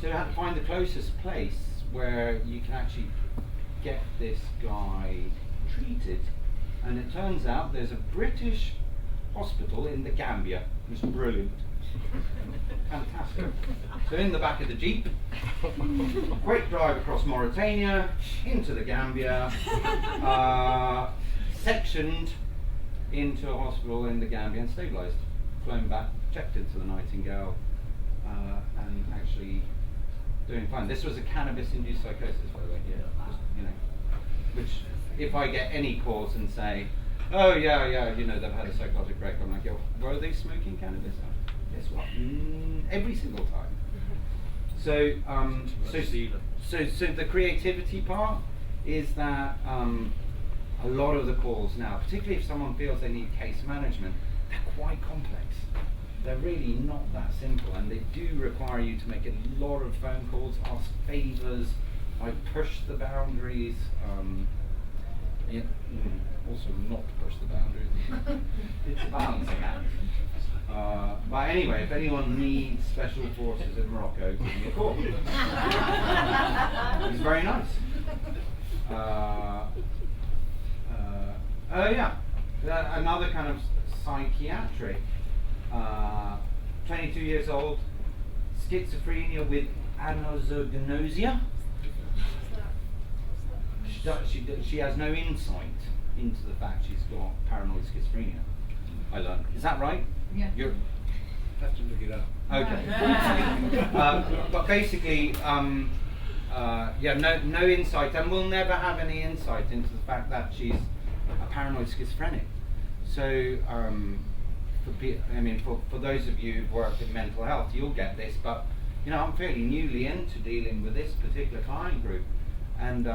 So you had to find the closest place where you can actually get this guy treated, and it turns out there's a British hospital in the Gambia. It's brilliant. Fantastic. So in the back of the Jeep, quick drive across Mauritania, into the Gambia, sectioned into a hospital in the Gambia and stabilised, flown back, checked into the Nightingale, and actually doing fine. This was a cannabis-induced psychosis, by the way. Yeah. Just, you know, which if I get any calls and say, oh yeah, you know, they've had a psychotic break, I'm like, yo, were they smoking cannabis? Guess what? Every single time. So, so the creativity part is that a lot of the calls now, particularly if someone feels they need case management, they're quite complex. They're really not that simple, and they do require you to make a lot of phone calls, ask favours, like push the boundaries. Also not push the boundaries. It's a balancing act. But anyway, if anyone needs special forces in Morocco, give me a call. He's very nice. Another kind of psychiatric. 22 years old, schizophrenia with anosognosia. She has no insight into the fact she's got paranoid schizophrenia. I learned. Is that right? Yeah. You're Have to look it up. okay. But basically, no insight, and we'll never have any insight into the fact that she's a paranoid schizophrenic. So, for those of you who've worked in mental health, you'll get this. But you know, I'm fairly newly into dealing with this particular client group, and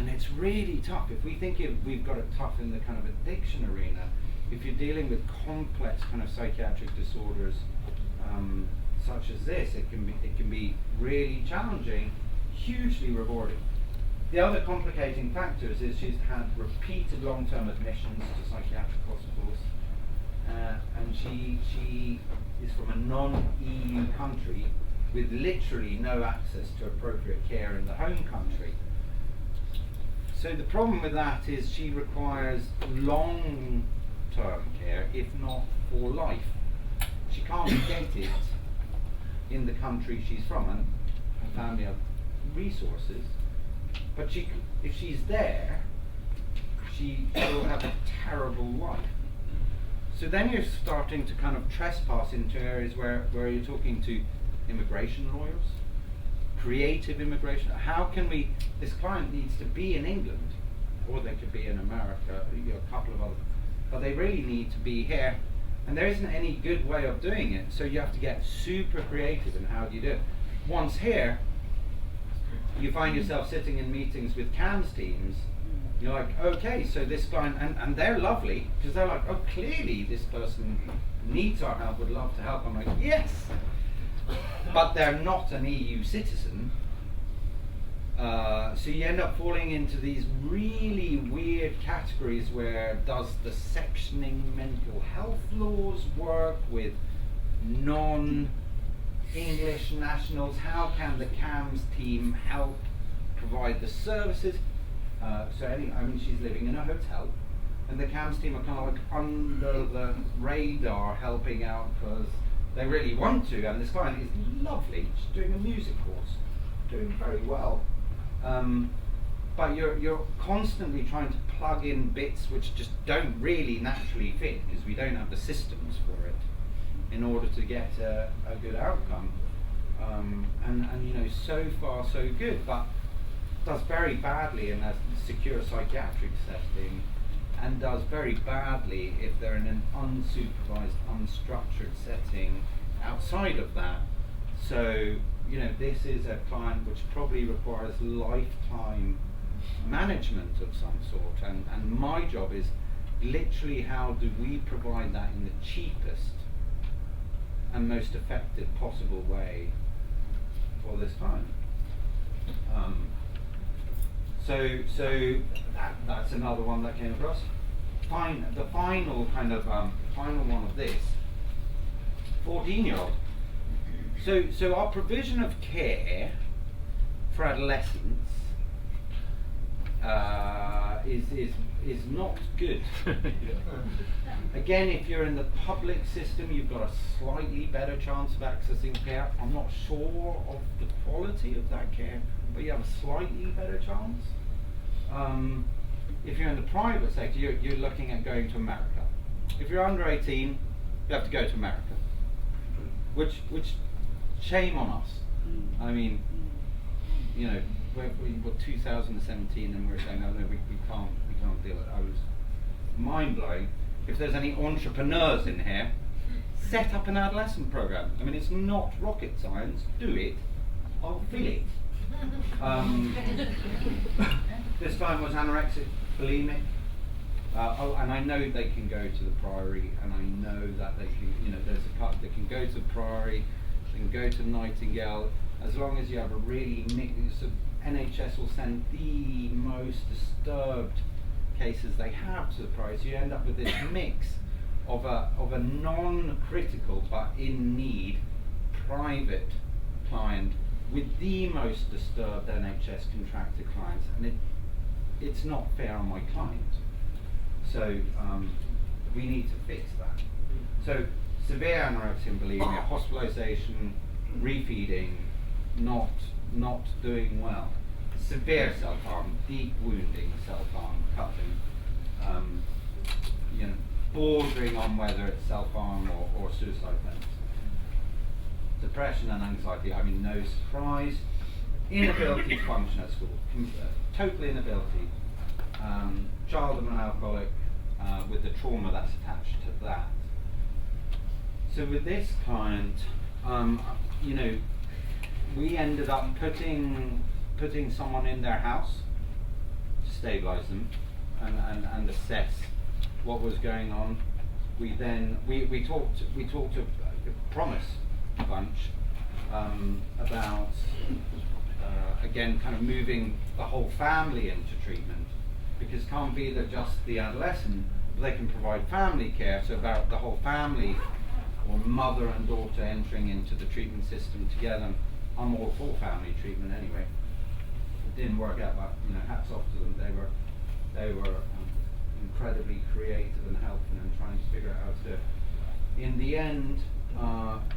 it's really tough. If we think we've got it tough in the kind of addiction arena, if you're dealing with complex kind of psychiatric disorders such as this, it can be really challenging, hugely rewarding. The other complicating factors is she's had repeated long-term admissions to psychiatric hospitals, and she is from a non-EU country with literally no access to appropriate care in the home country. So the problem with that is she requires long-term care, if not for life. She can't get it in the country she's from, and her family have resources, but if she's there, she will have a terrible life. So then you're starting to kind of trespass into areas where you're talking to immigration lawyers, creative immigration. How can we, this client needs to be in England, or they could be in America, a couple of other, but they really need to be here, and there isn't any good way of doing it, so you have to get super creative in how do you do it. Once here, you find yourself sitting in meetings with CAMS teams. You're like, okay, so this client, and they're lovely, because they're like, oh, clearly this person needs our help, would love to help. I'm like, yes, but they're not an EU citizen. So you end up falling into these really weird categories where does the sectioning mental health laws work with non-English nationals? How can the CAMS team help provide the services? She's living in a hotel, and the CAMS team are kind of like under the radar helping out because they really want to, and this client is lovely. She's doing a music course, doing very well. But you're constantly trying to plug in bits which just don't really naturally fit because we don't have the systems for it in order to get a good outcome. So far so good, but does very badly in a secure psychiatric setting, and does very badly if they're in an unsupervised, unstructured setting outside of that. So, this is a client which probably requires lifetime management of some sort, and my job is literally how do we provide that in the cheapest and most effective possible way for this client. So that's another one that came across. The final kind of final one of this 14-year-old. So our provision of care for adolescents is not good. Again, if you're in the public system, you've got a slightly better chance of accessing care. I'm not sure of the quality of that care, but you have a slightly better chance. If you're in the private sector, you're looking at going to America. If you're under 18, you have to go to America. Which shame on us. I mean, you know, we're 2017 and we're saying, no, we can't deal with it. I was mind-blowing. If there's any entrepreneurs in here, set up an adolescent program. I mean, it's not rocket science. Do it. I'll fill it. This time was anorexic, bulimic. And I know they can go to the Priory, and I know that they can, you know, there's a couple that can go to the Priory, they can go to Nightingale, as long as you have a really mix of, NHS will send the most disturbed cases they have to the Priory, so you end up with this mix of a non-critical but in need private client with the most disturbed NHS contracted clients, and it's not fair on my client. So we need to fix that. So severe anorexia and bulimia, hospitalisation, refeeding, not doing well. Severe self-harm, deep wounding, self-harm, cutting, you know, bordering on whether it's self-harm or suicide attempts. Depression and anxiety, I mean, no surprise. Inability to function at school, total inability. Child of an alcoholic with the trauma that's attached to that. So with this client, you know, we ended up putting someone in their house to stabilise them and assess what was going on. We talked a promise bunch about again kind of moving the whole family into treatment, because it can't be that just the adolescent, but they can provide family care, so about the whole family or mother and daughter entering into the treatment system together. I'm all for family treatment anyway. It didn't work out, but you know, hats off to them. They were incredibly creative and helpful in trying to figure out how to. In the end,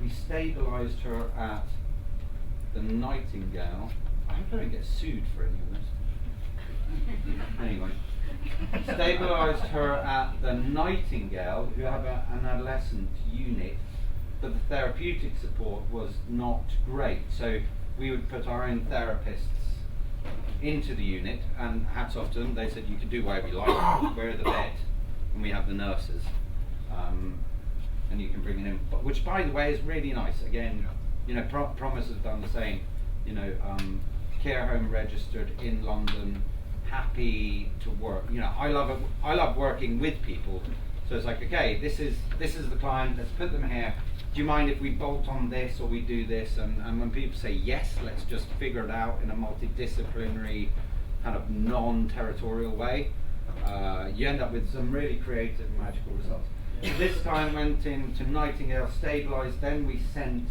we stabilised her at the Nightingale. I hope I don't get sued for any of this. Anyway, stabilised her at the Nightingale, who have an adolescent unit, but the therapeutic support was not great. So we would put our own therapists into the unit, and hats off to them, they said you can do whatever you like, we're the bed, and we have the nurses, and you can bring it in, but, which by the way is really nice. Again, you know, Promise has done the same, you know, care home registered in London, happy to work. You know, I love working with people, so it's like, okay, this is the client, let's put them here. Do you mind if we bolt on this or we do this? And when people say yes, let's just figure it out in a multidisciplinary kind of non-territorial way, you end up with some really creative and magical results. Yeah. This time went into Nightingale, stabilised, then we sent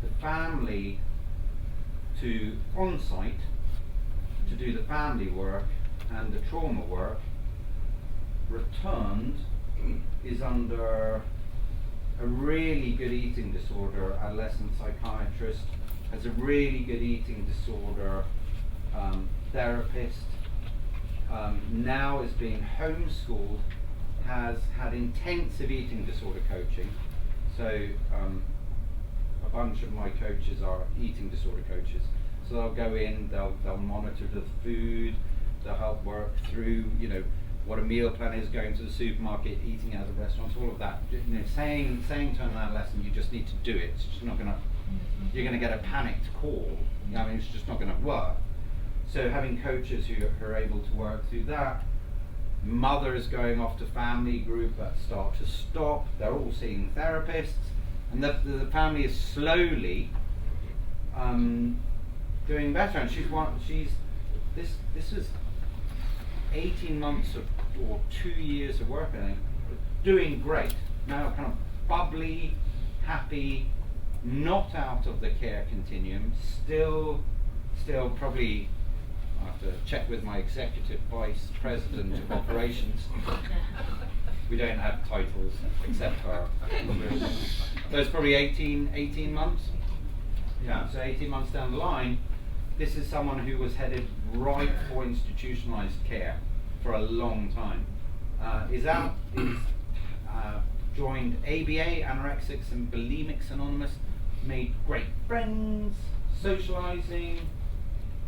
the family to on-site to do the family work and the trauma work. Returned, is under a really good eating disorder adolescent psychiatrist, has a really good eating disorder therapist, now is being homeschooled, has had intensive eating disorder coaching. So a bunch of my coaches are eating disorder coaches. So they'll go in, they'll monitor the food, they'll help work through, you know, what a meal plan is, going to the supermarket, eating out of restaurants, all of that. You know, saying to an adolescent, you just need to do it. It's just not gonna. You're gonna get a panicked call. I mean, it's just not gonna work. So having coaches who are able to work through that. Mothers going off to family group at Start to Stop. They're all seeing therapists, and the family is slowly doing better. And this is 18 months or 2 years of work, I think, doing great. Now kind of bubbly, happy, not out of the care continuum, still still probably, I have to check with my executive vice president of operations. We don't have titles except our. There's probably 18 months. Yeah, so 18 months down the line, this is someone who was headed right for institutionalized care for a long time. Joined ABA, Anorexics and Bulimics Anonymous, made great friends, socializing.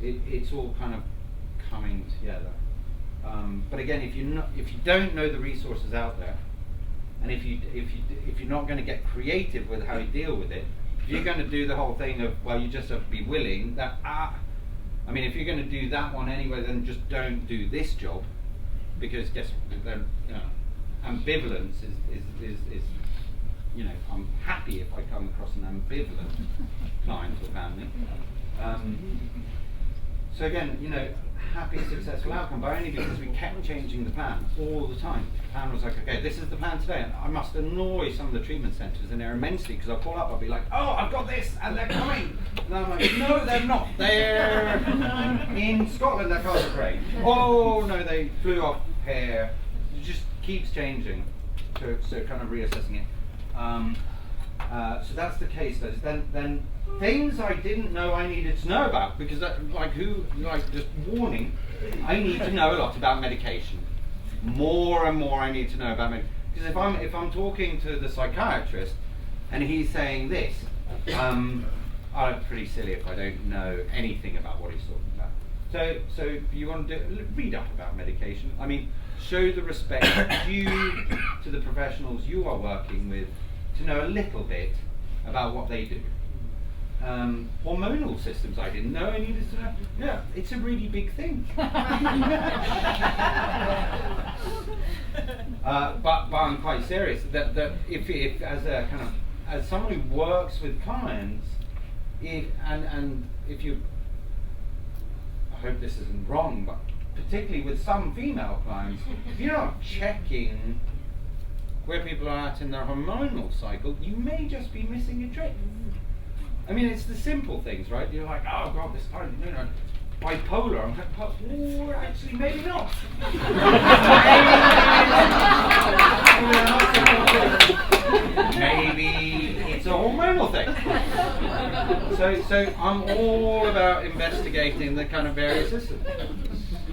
It's all kind of coming together. But again, if you don't know the resources out there, and if you're not going to get creative with how you deal with it, if you're going to do the whole thing of, well, you just have to be willing that I mean, if you're going to do that one anyway, then just don't do this job, because guess what? Then, ambivalence is I'm happy if I come across an ambivalent client or family. So again, happy, successful outcome, but only because we kept changing the plan all the time. The plan was like, okay, this is the plan today, and I must annoy some of the treatment centres in there immensely, because I'll call up, I'll be like, oh, I've got this, and they're coming. And I'm like, no, they're not. They're in Scotland, they're Castle Craig. Oh, no, they flew off here. It just keeps changing, so kind of reassessing it. So that's the case studies. Then things I didn't know I needed to know about, because just warning, I need to know a lot about medication. More and more I need to know about medication. Because if I'm talking to the psychiatrist and he's saying this, I'm pretty silly if I don't know anything about what he's talking about. So if you want to read up about medication. I mean, show the respect due to the professionals you are working with to know a little bit about what they do. Hormonal systems, I didn't know I needed to know. Yeah, it's a really big thing. But I'm quite serious that if as someone who works with clients, if you, I hope this isn't wrong, but particularly with some female clients, if you're not checking where people are at in their hormonal cycle, you may just be missing a trick. I mean, it's the simple things, right? You're like, oh God, this time, bipolar. I'm like, oh, actually, maybe not. Maybe it's a hormonal thing. So I'm all about investigating the kind of various systems.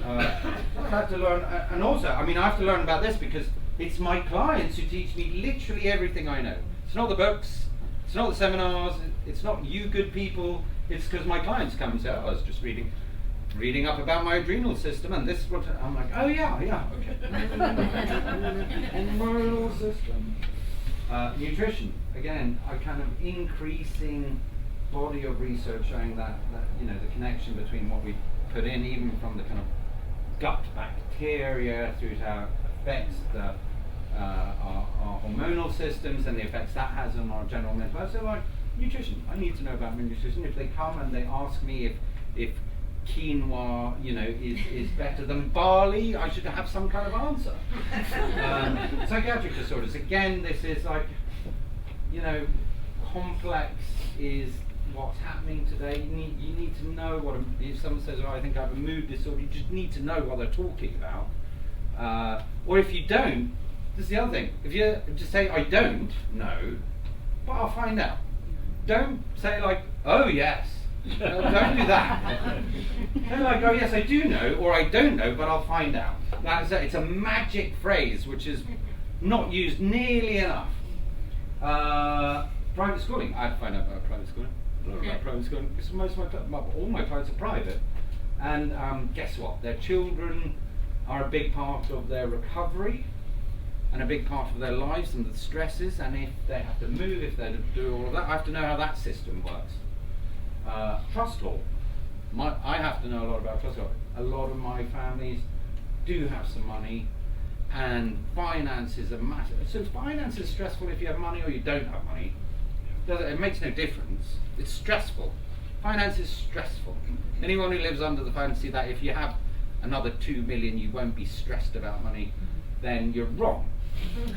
I've had to learn, and also, I mean, I have to learn about this because it's my clients who teach me literally everything I know. It's not the books, it's not the seminars, it's not you good people, it's because my clients come and say, oh, I was just reading up about my adrenal system, and this is what I'm like, oh yeah, okay. Hormonal system. Nutrition, again, a kind of increasing body of research showing that the connection between what we put in, even from the kind of gut bacteria through to how it affects our hormonal systems and the effects that has on our general mental health. So like nutrition, I need to know about my nutrition. If they come and they ask me if quinoa, is better than barley, I should have some kind of answer. Psychiatric disorders, again, this is like, complex is what's happening today. You need to know if someone says, oh, I think I have a mood disorder, you just need to know what they're talking about. Or if you don't, this is the other thing, if you just say, I don't know, but I'll find out. Don't say like, oh yes. Don't do that. Don't like, oh yes, I do know, or I don't know, but I'll find out. It's a magic phrase which is not used nearly enough. Private schooling. I had to find out about private schooling. A lot about private schooling because all my clients are private, and guess what? Their children are a big part of their recovery and a big part of their lives and the stresses. And if they have to move, if they do all of that, I have to know how that system works. Trust law. I have to know a lot about trust law. A lot of my families do have some money, and finances are massive. So finance is stressful if you have money or you don't have money. It makes no difference. It's stressful. Finance is stressful. Anyone who lives under the fantasy that if you have another 2 million you won't be stressed about money, then you're wrong.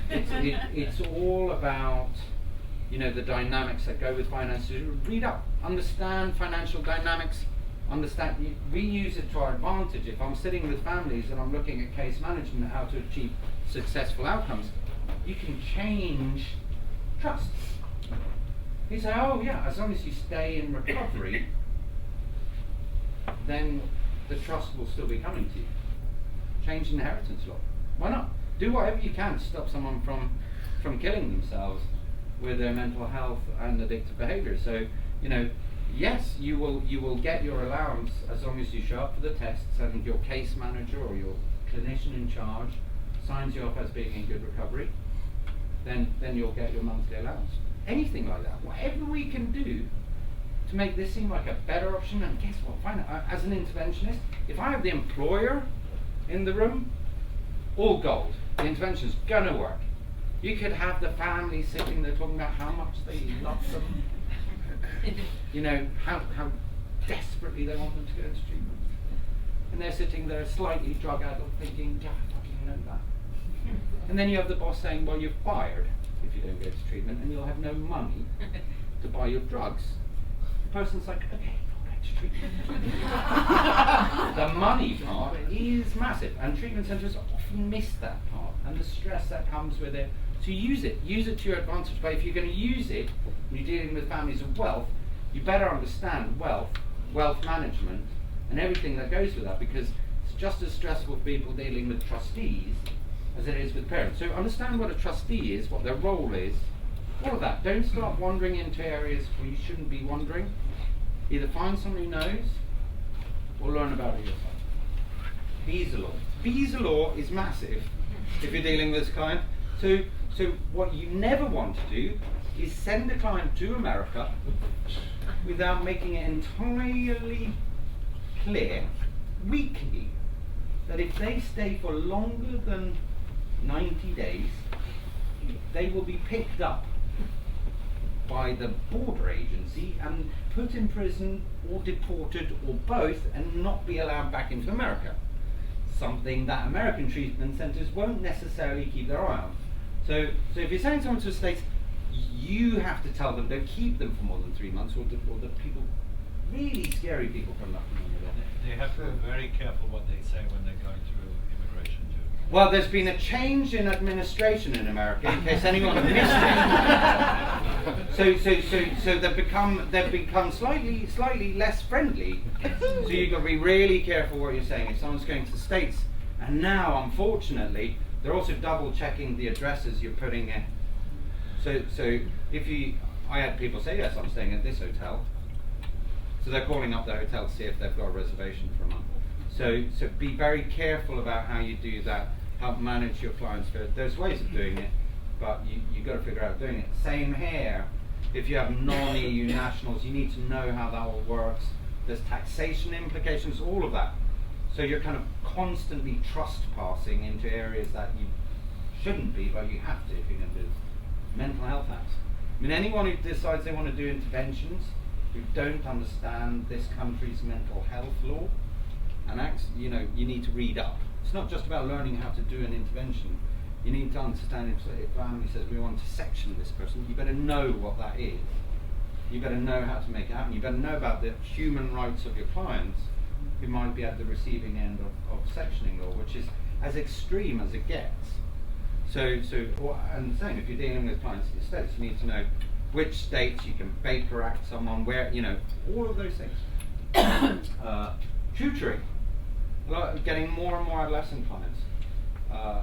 It's all about the dynamics that go with finance. Read up, understand financial dynamics, we use it to our advantage. If I'm sitting with families and I'm looking at case management and how to achieve successful outcomes, you can change trusts. You say, oh yeah, as long as you stay in recovery, then the trust will still be coming to you. Change inheritance law. Why not? Do whatever you can to stop someone from killing themselves with their mental health and addictive behaviour. So, yes, you will get your allowance as long as you show up for the tests and your case manager or your clinician in charge signs you off as being in good recovery. Then you'll get your monthly allowance. Anything like that. Whatever we can do to make this seem like a better option. And guess what? Fine. As an interventionist, if I have the employer in the room, all gold. The intervention's gonna work. You could have the family sitting there talking about how much they love them. How desperately they want them to go into treatment. And they're sitting there slightly drug addled thinking, yeah, I fucking know that. And then you have the boss saying, well, you're fired if you don't go to treatment and you'll have no money to buy your drugs. The person's like, okay, I'll go to treatment. The money part is massive, and treatment centres often miss that part and the stress that comes with it. So use it to your advantage. But if you're going to use it when you're dealing with families of wealth, you better understand wealth management, and everything that goes with that, because it's just as stressful for people dealing with trustees as it is with parents. So understand what a trustee is, what their role is, all of that. Don't start wandering into areas where you shouldn't be wandering. Either find someone who knows or learn about it yourself. Visa law. Visa law is massive if you're dealing with this client. So what you never want to do is send a client to America without making it entirely clear weekly that if they stay for longer than 90 days, they will be picked up by the border agency and put in prison or deported or both and not be allowed back into America. Something that American treatment centres won't necessarily keep their eye on. So if you're sending someone to the States, you have to tell them, don't keep them for more than 3 months, or the people, really scary people come up from there. They have to be very careful what they say when they're going through immigration too. Well, there's been a change in administration in America, in case anyone missed it. So they've become slightly less friendly. So you've got to be really careful what you're saying. If someone's going to the States, and now unfortunately they're also double checking the addresses you're putting in. So I had people say, yes, I'm staying at this hotel. So they're calling up the hotel to see if they've got a reservation for a month. So be very careful about how you do that. Help manage your clients. There's ways of doing it, but you've got to figure out doing it. Same here. If you have non-EU nationals, you need to know how that all works. There's taxation implications, all of that. So you're kind of constantly trust passing into areas that you shouldn't be, but you have to if you're going to do mental health acts. I mean, anyone who decides they want to do interventions who don't understand this country's mental health law and acts, you need to read up. It's not just about learning how to do an intervention. You need to understand if a family says we want to section this person, you better know what that is. You better know how to make it happen. You better know about the human rights of your clients who might be at the receiving end of sectioning law, which is as extreme as it gets. And same, if you're dealing with clients in the States, you need to know which states you can Baker Act someone, where, all of those things. Tutoring. Getting more and more adolescent clients.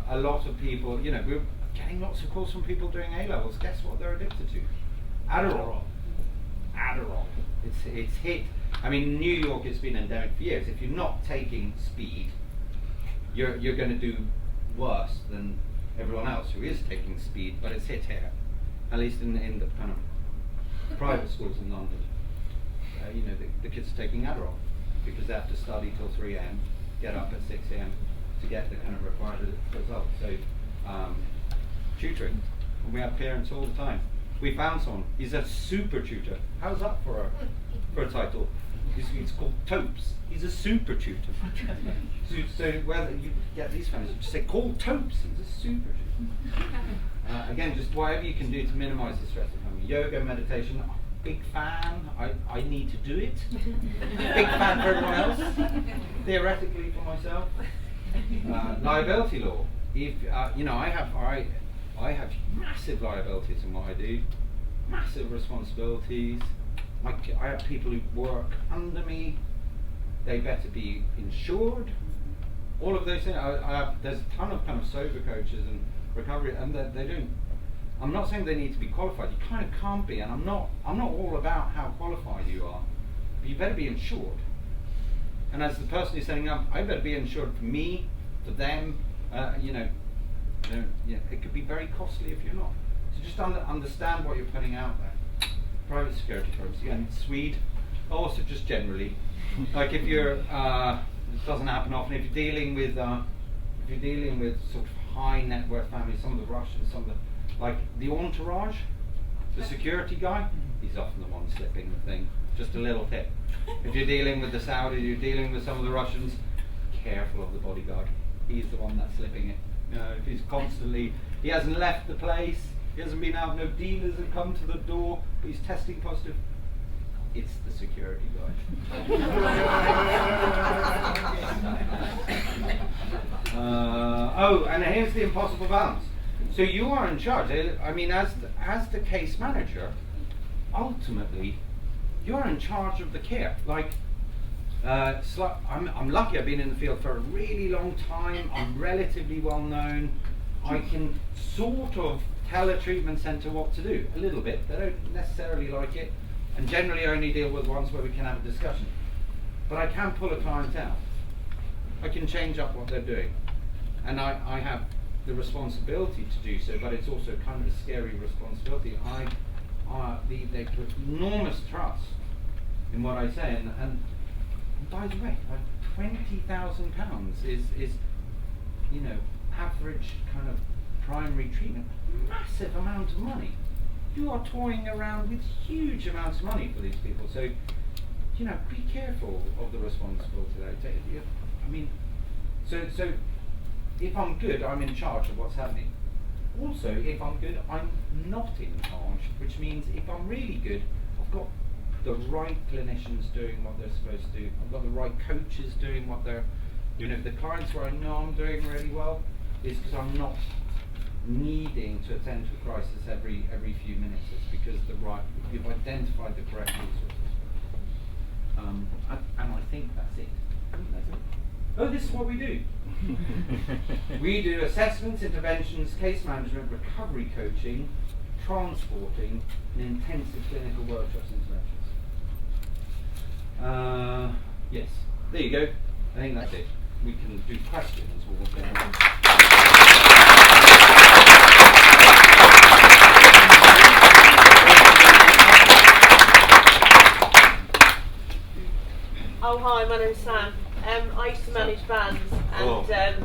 A lot of people, we're getting lots of calls from people doing A-levels. Guess what they're addicted to? Adderall. It's hit. I mean, New York, it's been endemic for years. If you're not taking speed, you're going to do worse than everyone else who is taking speed, but it's hit here. At least in the kind of private schools in London. The kids are taking Adderall because they have to study till 3 a.m, get up at 6 a.m. to get the kind of required results. So, tutoring. And we have parents all the time. We found someone, he's a super tutor. How's that for a title? It's called Topes. He's a super tutor. So whether you get these families, just say, call Topes, he's a super tutor. Again, just whatever you can do to minimize the stress of family. Yoga, meditation, big fan. I need to do it. Big fan for everyone else. Theoretically for myself. Liability law. If you know, I have massive liabilities in what I do, massive responsibilities. I have people who work under me. They better be insured. All of those things. There's a ton of kind of sober coaches and recovery, and they don't. I'm not saying they need to be qualified. You kind of can't be, and I'm not all about how qualified you are. But you better be insured. And as the person who's setting up, I better be insured for me, for them. It could be very costly if you're not. So just understand what you're putting out there. Private security firms, again, Swede. Also, just generally, like if you're, it doesn't happen often. If you're dealing with sort of high net worth families, some of the Russians, some of the like the entourage, the security guy, he's often the one slipping the thing. Just a little tip. If you're dealing with the Saudis, you're dealing with some of the Russians, careful of the bodyguard. He's the one that's slipping it. You know, if he's constantly, he hasn't left the place, he hasn't been out, no dealers have come to the door, but he's testing positive. It's the security guy. And here's the impossible balance. So you are in charge. I mean, as the case manager, ultimately, you're in charge of the care. Like, I'm lucky. I've been in the field for a really long time. I'm relatively well known. I can sort of tell a treatment centre what to do a little bit. They don't necessarily like it, and generally I only deal with ones where we can have a discussion. But I can pull a client out. I can change up what they're doing, and I have the responsibility to do so. But it's also kind of a scary responsibility. They put enormous trust in what I say, and by the way, £20,000 is average kind of primary treatment, massive amount of money. You are toying around with huge amounts of money for these people, so be careful of the responsibility there. I mean, so if I'm good, I'm in charge of what's happening. Also, if I'm good, I'm not in charge, which means if I'm really good, I've got the right clinicians doing what they're supposed to do. I've got the right coaches doing what they're, the clients where I know I'm doing really well is because I'm not needing to attend to a crisis every few minutes. It's because you've identified the correct resources. And I think that's it. Oh, this is what we do. We do assessments, interventions, case management, recovery coaching, transporting, and intensive clinical workshops interventions. Yes, there you go. I think that's it. We can do questions. Oh, hi, my name's Sam. I used to manage bands, and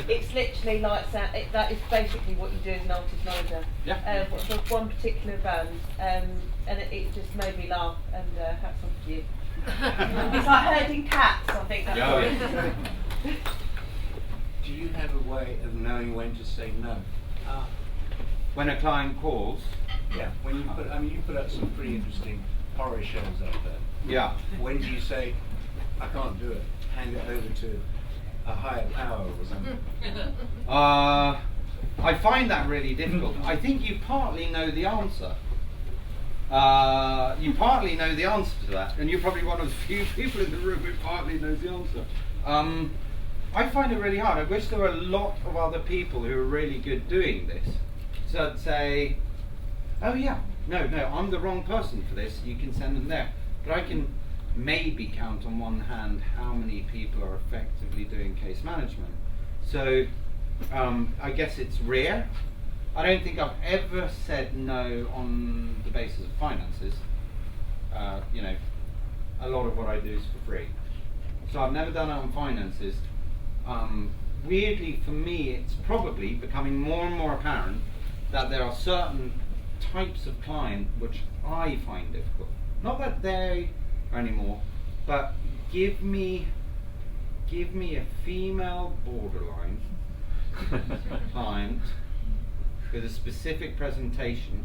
it's literally like that is basically what you do as an artist manager. Yeah. For one particular band, and it just made me laugh, and hats off to you. It's like herding cats, I think that's what it is. Do you have a way of knowing when to say no? When a client calls. Yeah. When you put out some pretty interesting horror shows out there. Yeah. When do you say, I can't do it, hand it over to a higher power or something? I find that really difficult. I think you partly know the answer. You partly know the answer to that, and you're probably one of the few people in the room who partly knows the answer. I find it really hard. I wish there were a lot of other people who are really good doing this. So I'd say, oh yeah, no, I'm the wrong person for this, you can send them there. But I can maybe count on one hand how many people are effectively doing case management. So I guess it's rare. I don't think I've ever said no on the basis of finances. A lot of what I do is for free. So I've never done it on finances. Weirdly for me, it's probably becoming more and more apparent that there are certain types of client which I find difficult. Not that they are anymore, but give me a female borderline client with a specific presentation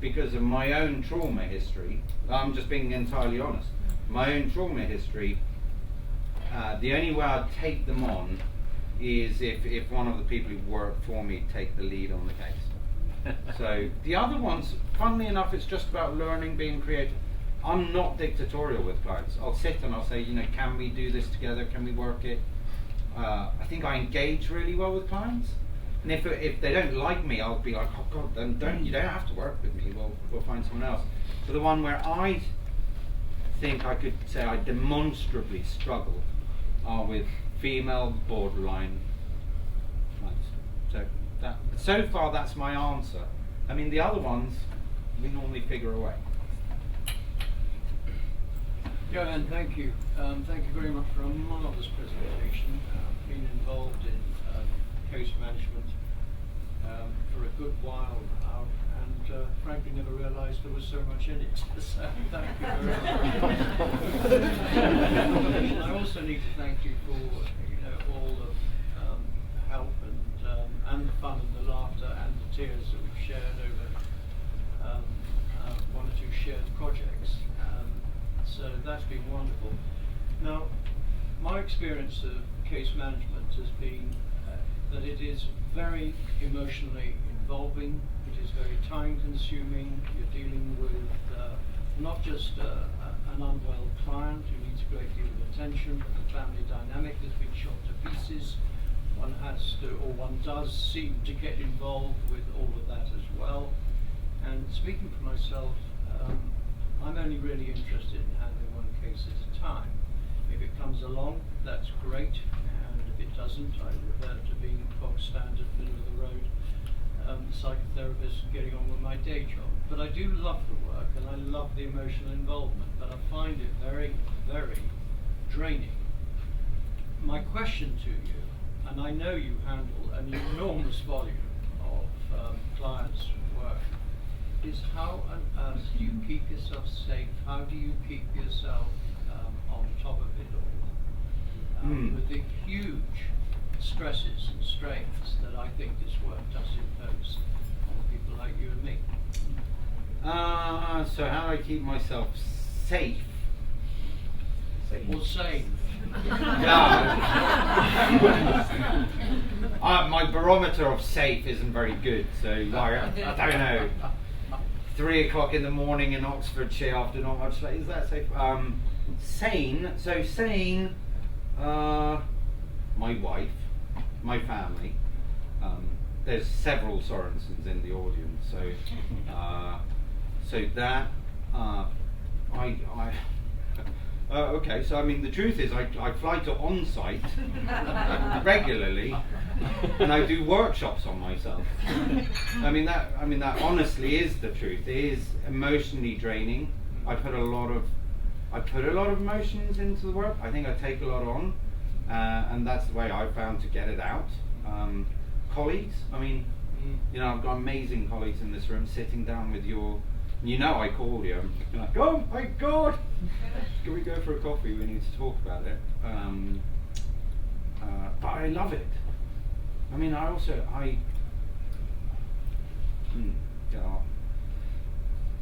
because of my own trauma history. I'm just being entirely honest. My own trauma history. The only way I'd take them on is if one of the people who work for me take the lead on the case. So the other ones, funnily enough, it's just about learning, being creative. I'm not dictatorial with clients. I'll sit and I'll say, you know, can we do this together? Can we work it? I think I engage really well with clients. And if they don't like me, I'll be like, oh God, then you don't have to work with me. We'll find someone else. So the one where I think I could say I demonstrably struggle are with female borderline clients. So far that's my answer. I mean, the other ones we normally figure a way. Johan, thank you. Thank you very much for a marvellous presentation. Been involved in case management for a good while now, and frankly never realised there was so much in it. So thank you very much. I also need to thank you for all the help and the fun and the laughter and the tears that we've shared over one or two shared projects. So that's been wonderful. Now, my experience of case management has been that it is very emotionally involving, it is very time consuming. You're dealing with not just an unwell client who needs a great deal of attention, but the family dynamic has been shot to pieces. One has to, or one does seem to get involved with all of that as well. And speaking for myself, I'm only really interested in handling one case at a time. If it comes along, that's great, and if it doesn't, I revert to being bog standard, middle of the road psychotherapist getting on with my day job. But I do love the work, and I love the emotional involvement, but I find it very, very draining. My question to you, and I know you handle an enormous volume of clients' work, is how on earth do you keep yourself safe? How do you keep yourself on top of it all? With the huge stresses and strains that I think this work does impose on people like you and me. So how do I keep myself safe? Or sane. My barometer of safe isn't very good, so I don't know. 3 o'clock in the morning in Oxfordshire after not much sleep, is that safe? Sane, so sane, my wife, my family, there's several Sorensens in the audience, so that, okay, so I mean the truth is I fly to on-site regularly, and I do workshops on myself. I mean that honestly is the truth. It is emotionally draining. I put a lot of emotions into the work. I think I take a lot on, and that's the way I've found to get it out. Colleagues, I mean, I've got amazing colleagues in this room sitting down with your. I call you. You're like, oh my God, can we go for a coffee? We need to talk about it. But I love it. I mean,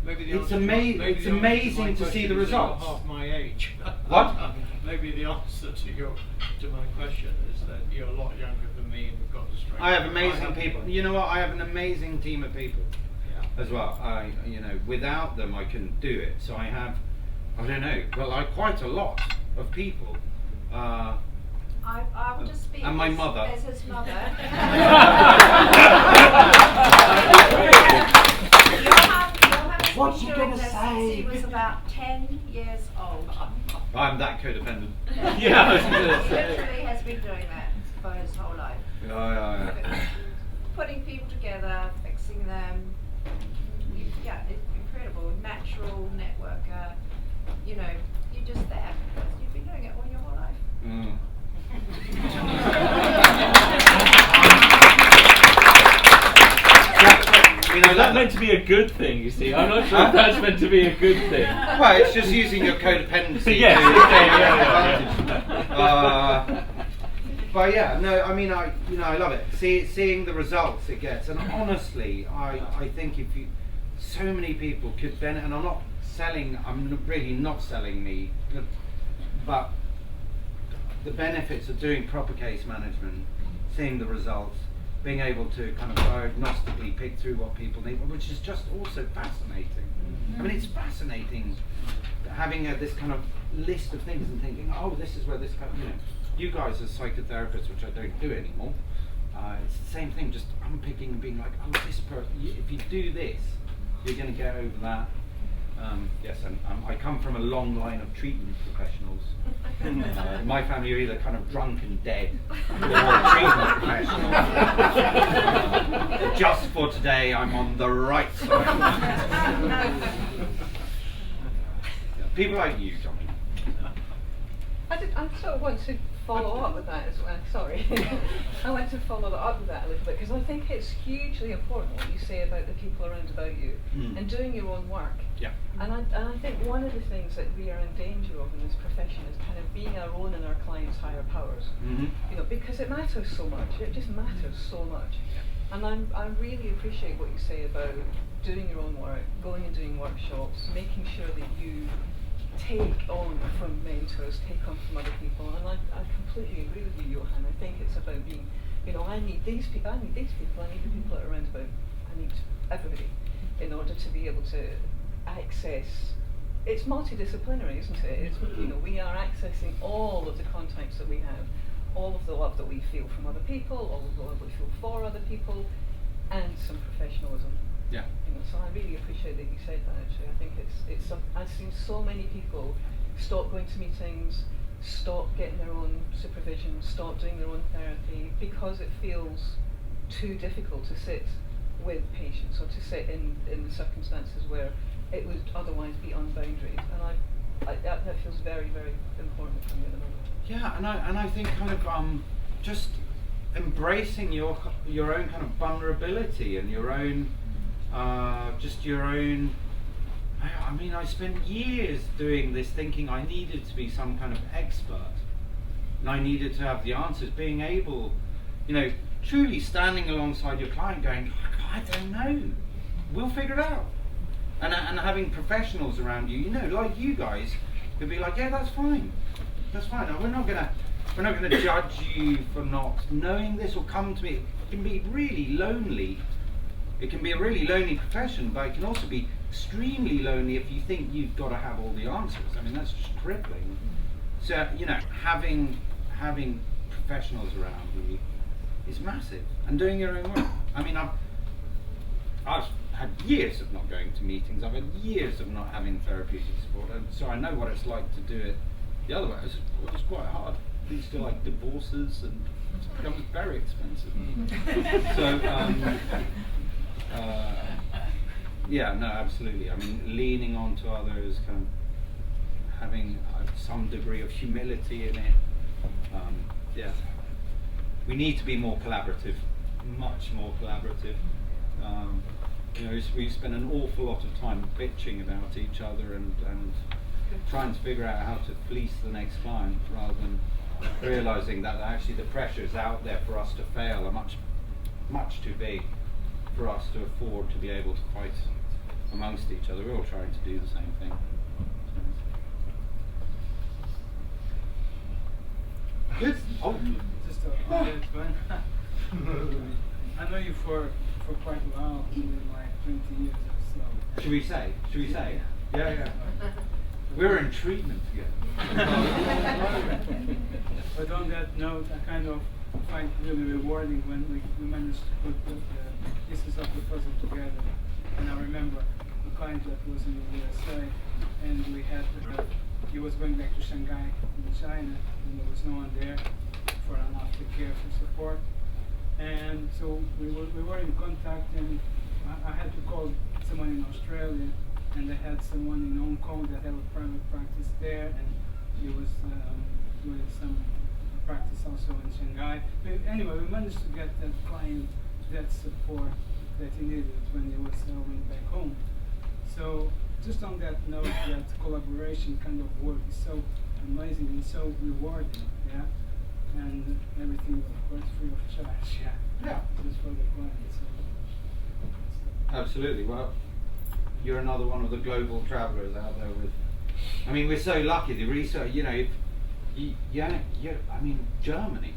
it's amazing to see the results. Half my age. What? Maybe the answer to my question is that you're a lot younger than me and you've got the strength. I have amazing people. You know what? I have an amazing team of people. As well, without them I couldn't do it. So I have, quite a lot of people. I will just speak and my mother. As his mother. What's he gonna say? Since he was about 10 years old. I'm that codependent. Yeah, I was He gonna say. literally has been doing that for his whole life. Yeah. Putting people together, fixing them. It's incredible. Natural networker. You're just there because you've been doing it all your whole life. Is that meant to be a good thing, you see? I'm not sure if that's meant to be a good thing. Well, it's just using your codependency. Yes, But yeah, no, I mean, I love it. Seeing the results it gets, and honestly, I think so many people could benefit, and I'm really not selling me, but the benefits of doing proper case management, seeing the results, being able to kind of diagnostically pick through what people need, which is just also fascinating. I mean, it's fascinating having this kind of list of things and thinking, oh, this is where this kind of, you guys as psychotherapists, which I don't do anymore, it's the same thing, just unpicking and being like, oh, if you do this, you're going to get over that. Yes, and I come from a long line of treatment professionals. In my family, you're either kind of drunk and dead, or treatment professionals. Just for today, I'm on the right side. People like you, John. I sort of want to follow up with that as well. Sorry. I want to follow up with that a little bit, because I think it's hugely important what you say about the people around about you and doing your own work. Yeah. And I think one of the things that we are in danger of in this profession is kind of being our own and our clients' higher powers. Because it matters so much. It just matters so much. And I really appreciate what you say about doing your own work, going and doing workshops, making sure that you take on from mentors, take on from other people, and I completely agree with you, Johan. I think it's about being, I need these people, I need the people that are around about, I need everybody in order to be able to access. It's multidisciplinary, isn't it? It's, we are accessing all of the contacts that we have, all of the love that we feel from other people, all of the love we feel for other people, and some professionalism. Yeah. So I really appreciate that you said that. Actually, I think I've seen so many people stop going to meetings, stop getting their own supervision, stop doing their own therapy because it feels too difficult to sit with patients or to sit in the circumstances where it would otherwise be unboundaried. And that feels very, very important for me at the moment. Yeah, and I think kind of just embracing your own kind of vulnerability and your own. I mean, I spent years doing this thinking I needed to be some kind of expert and I needed to have the answers, being able, truly standing alongside your client going, I don't know, we'll figure it out. And having professionals around you, like you guys, who'd be like, yeah, that's fine. We're not gonna judge you for not knowing this or come to me. It can be really lonely. It can be a really lonely profession, but it can also be extremely lonely if you think you've got to have all the answers. I mean, that's just crippling. So, having professionals around you is massive, and doing your own work. I mean, I've had years of not going to meetings. I've had years of not having therapeutic support, and so I know what it's like to do it the other way. It's quite hard. Leads to like divorces, and it becomes very expensive. So. Yeah, no, absolutely. I mean, leaning on to others, kind of having some degree of humility in it. Yeah, we need to be more collaborative, much more collaborative. We spend an awful lot of time bitching about each other and trying to figure out how to fleece the next client, rather than realizing that actually the pressures out there for us to fail are much, much too big for us to afford to be able to fight amongst each other. We're all trying to do the same thing. Good. Oh. Just on that one. I know you for quite a while, like 20 years or so. Should we say? Yeah. We're in treatment together. But on that note, I kind of find it really rewarding when we managed to put the pieces of the puzzle together. And I remember a client that was in the USA, and we had he was going back to Shanghai in China, and there was no one there for an aftercare for support. And so we were in contact, and I had to call someone in Australia, and I had someone in Hong Kong that had a private practice there, and he was doing some practice also in Shanghai. But anyway, we managed to get that client that support that he needed when he was went back home. So just on that note, that collaboration kind of work is so amazing and so rewarding, yeah. And everything, of course, free of charge, yeah. Yeah. Just for the client. So. Absolutely. Well, you're another one of the global travellers out there with. I mean, we're so lucky. The research, you know, if I mean, Germany.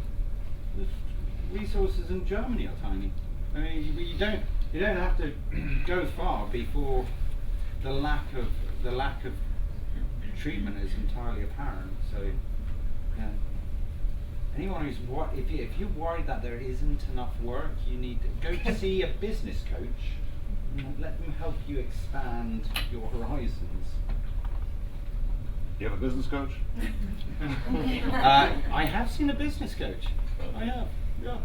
The resources in Germany are tiny. I mean, you don't have to go far before the lack of treatment is entirely apparent. So, yeah. Anyone who's if you're worried that there isn't enough work, you need to go to see a business coach and let them help you expand your horizons. You have a business coach? I have seen a business coach. I have, yeah.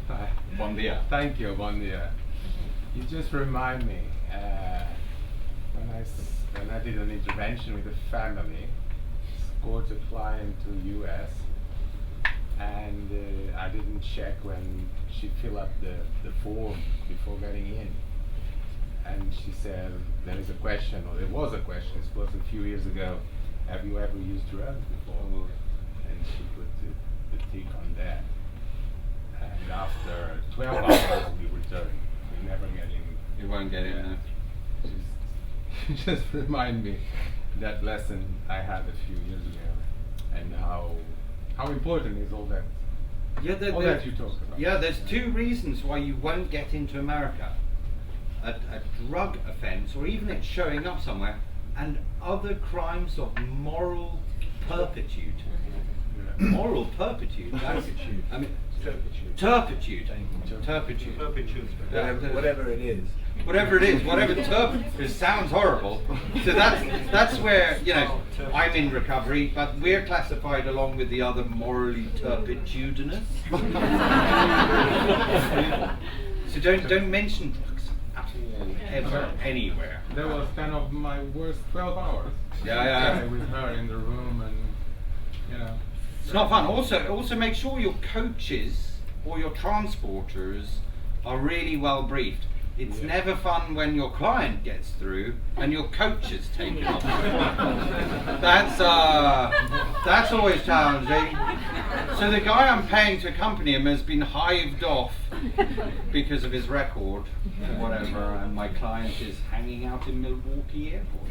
Hi. Bon dia. Thank you, bon dia. You just remind me, when I did an intervention with a family, escorted a client to US, and I didn't check when she filled up the form before getting in. And she said, there is a question, or there was a question, it was a few years ago, have you ever used drugs before? And she put the tick on that. And after 12 hours we returned. We never get in. You won't get in there. Just remind me that lesson I had a few years ago, and how important is all that. Yeah, all that you talk about. Yeah, there's two reasons why you won't get into America: a drug offence, or even it showing up somewhere, and other crimes of moral turpitude. Yeah. Moral turpitude. Turpitude. I mean, Turpitude. turpitude. Whatever it is. Whatever it is, whatever it sounds horrible. So that's where, you know, I'm in recovery, but we're classified along with the other morally turpitudinous. So don't mention drugs at all, ever, anywhere. That was kind of my worst 12 hours. Yeah. With her in the room, and you know. It's not fun. Also make sure your coaches or your transporters are really well briefed. It's never fun when your client gets through and your coach is taken off. That's always challenging. So the guy I'm paying to accompany him has been hived off because of his record or whatever, and my client is hanging out in Milwaukee Airport.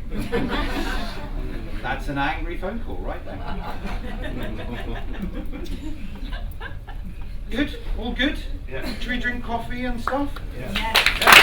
That's an angry phone call right there. Good? All good? Yeah. Should we drink coffee and stuff? Yeah. Yes.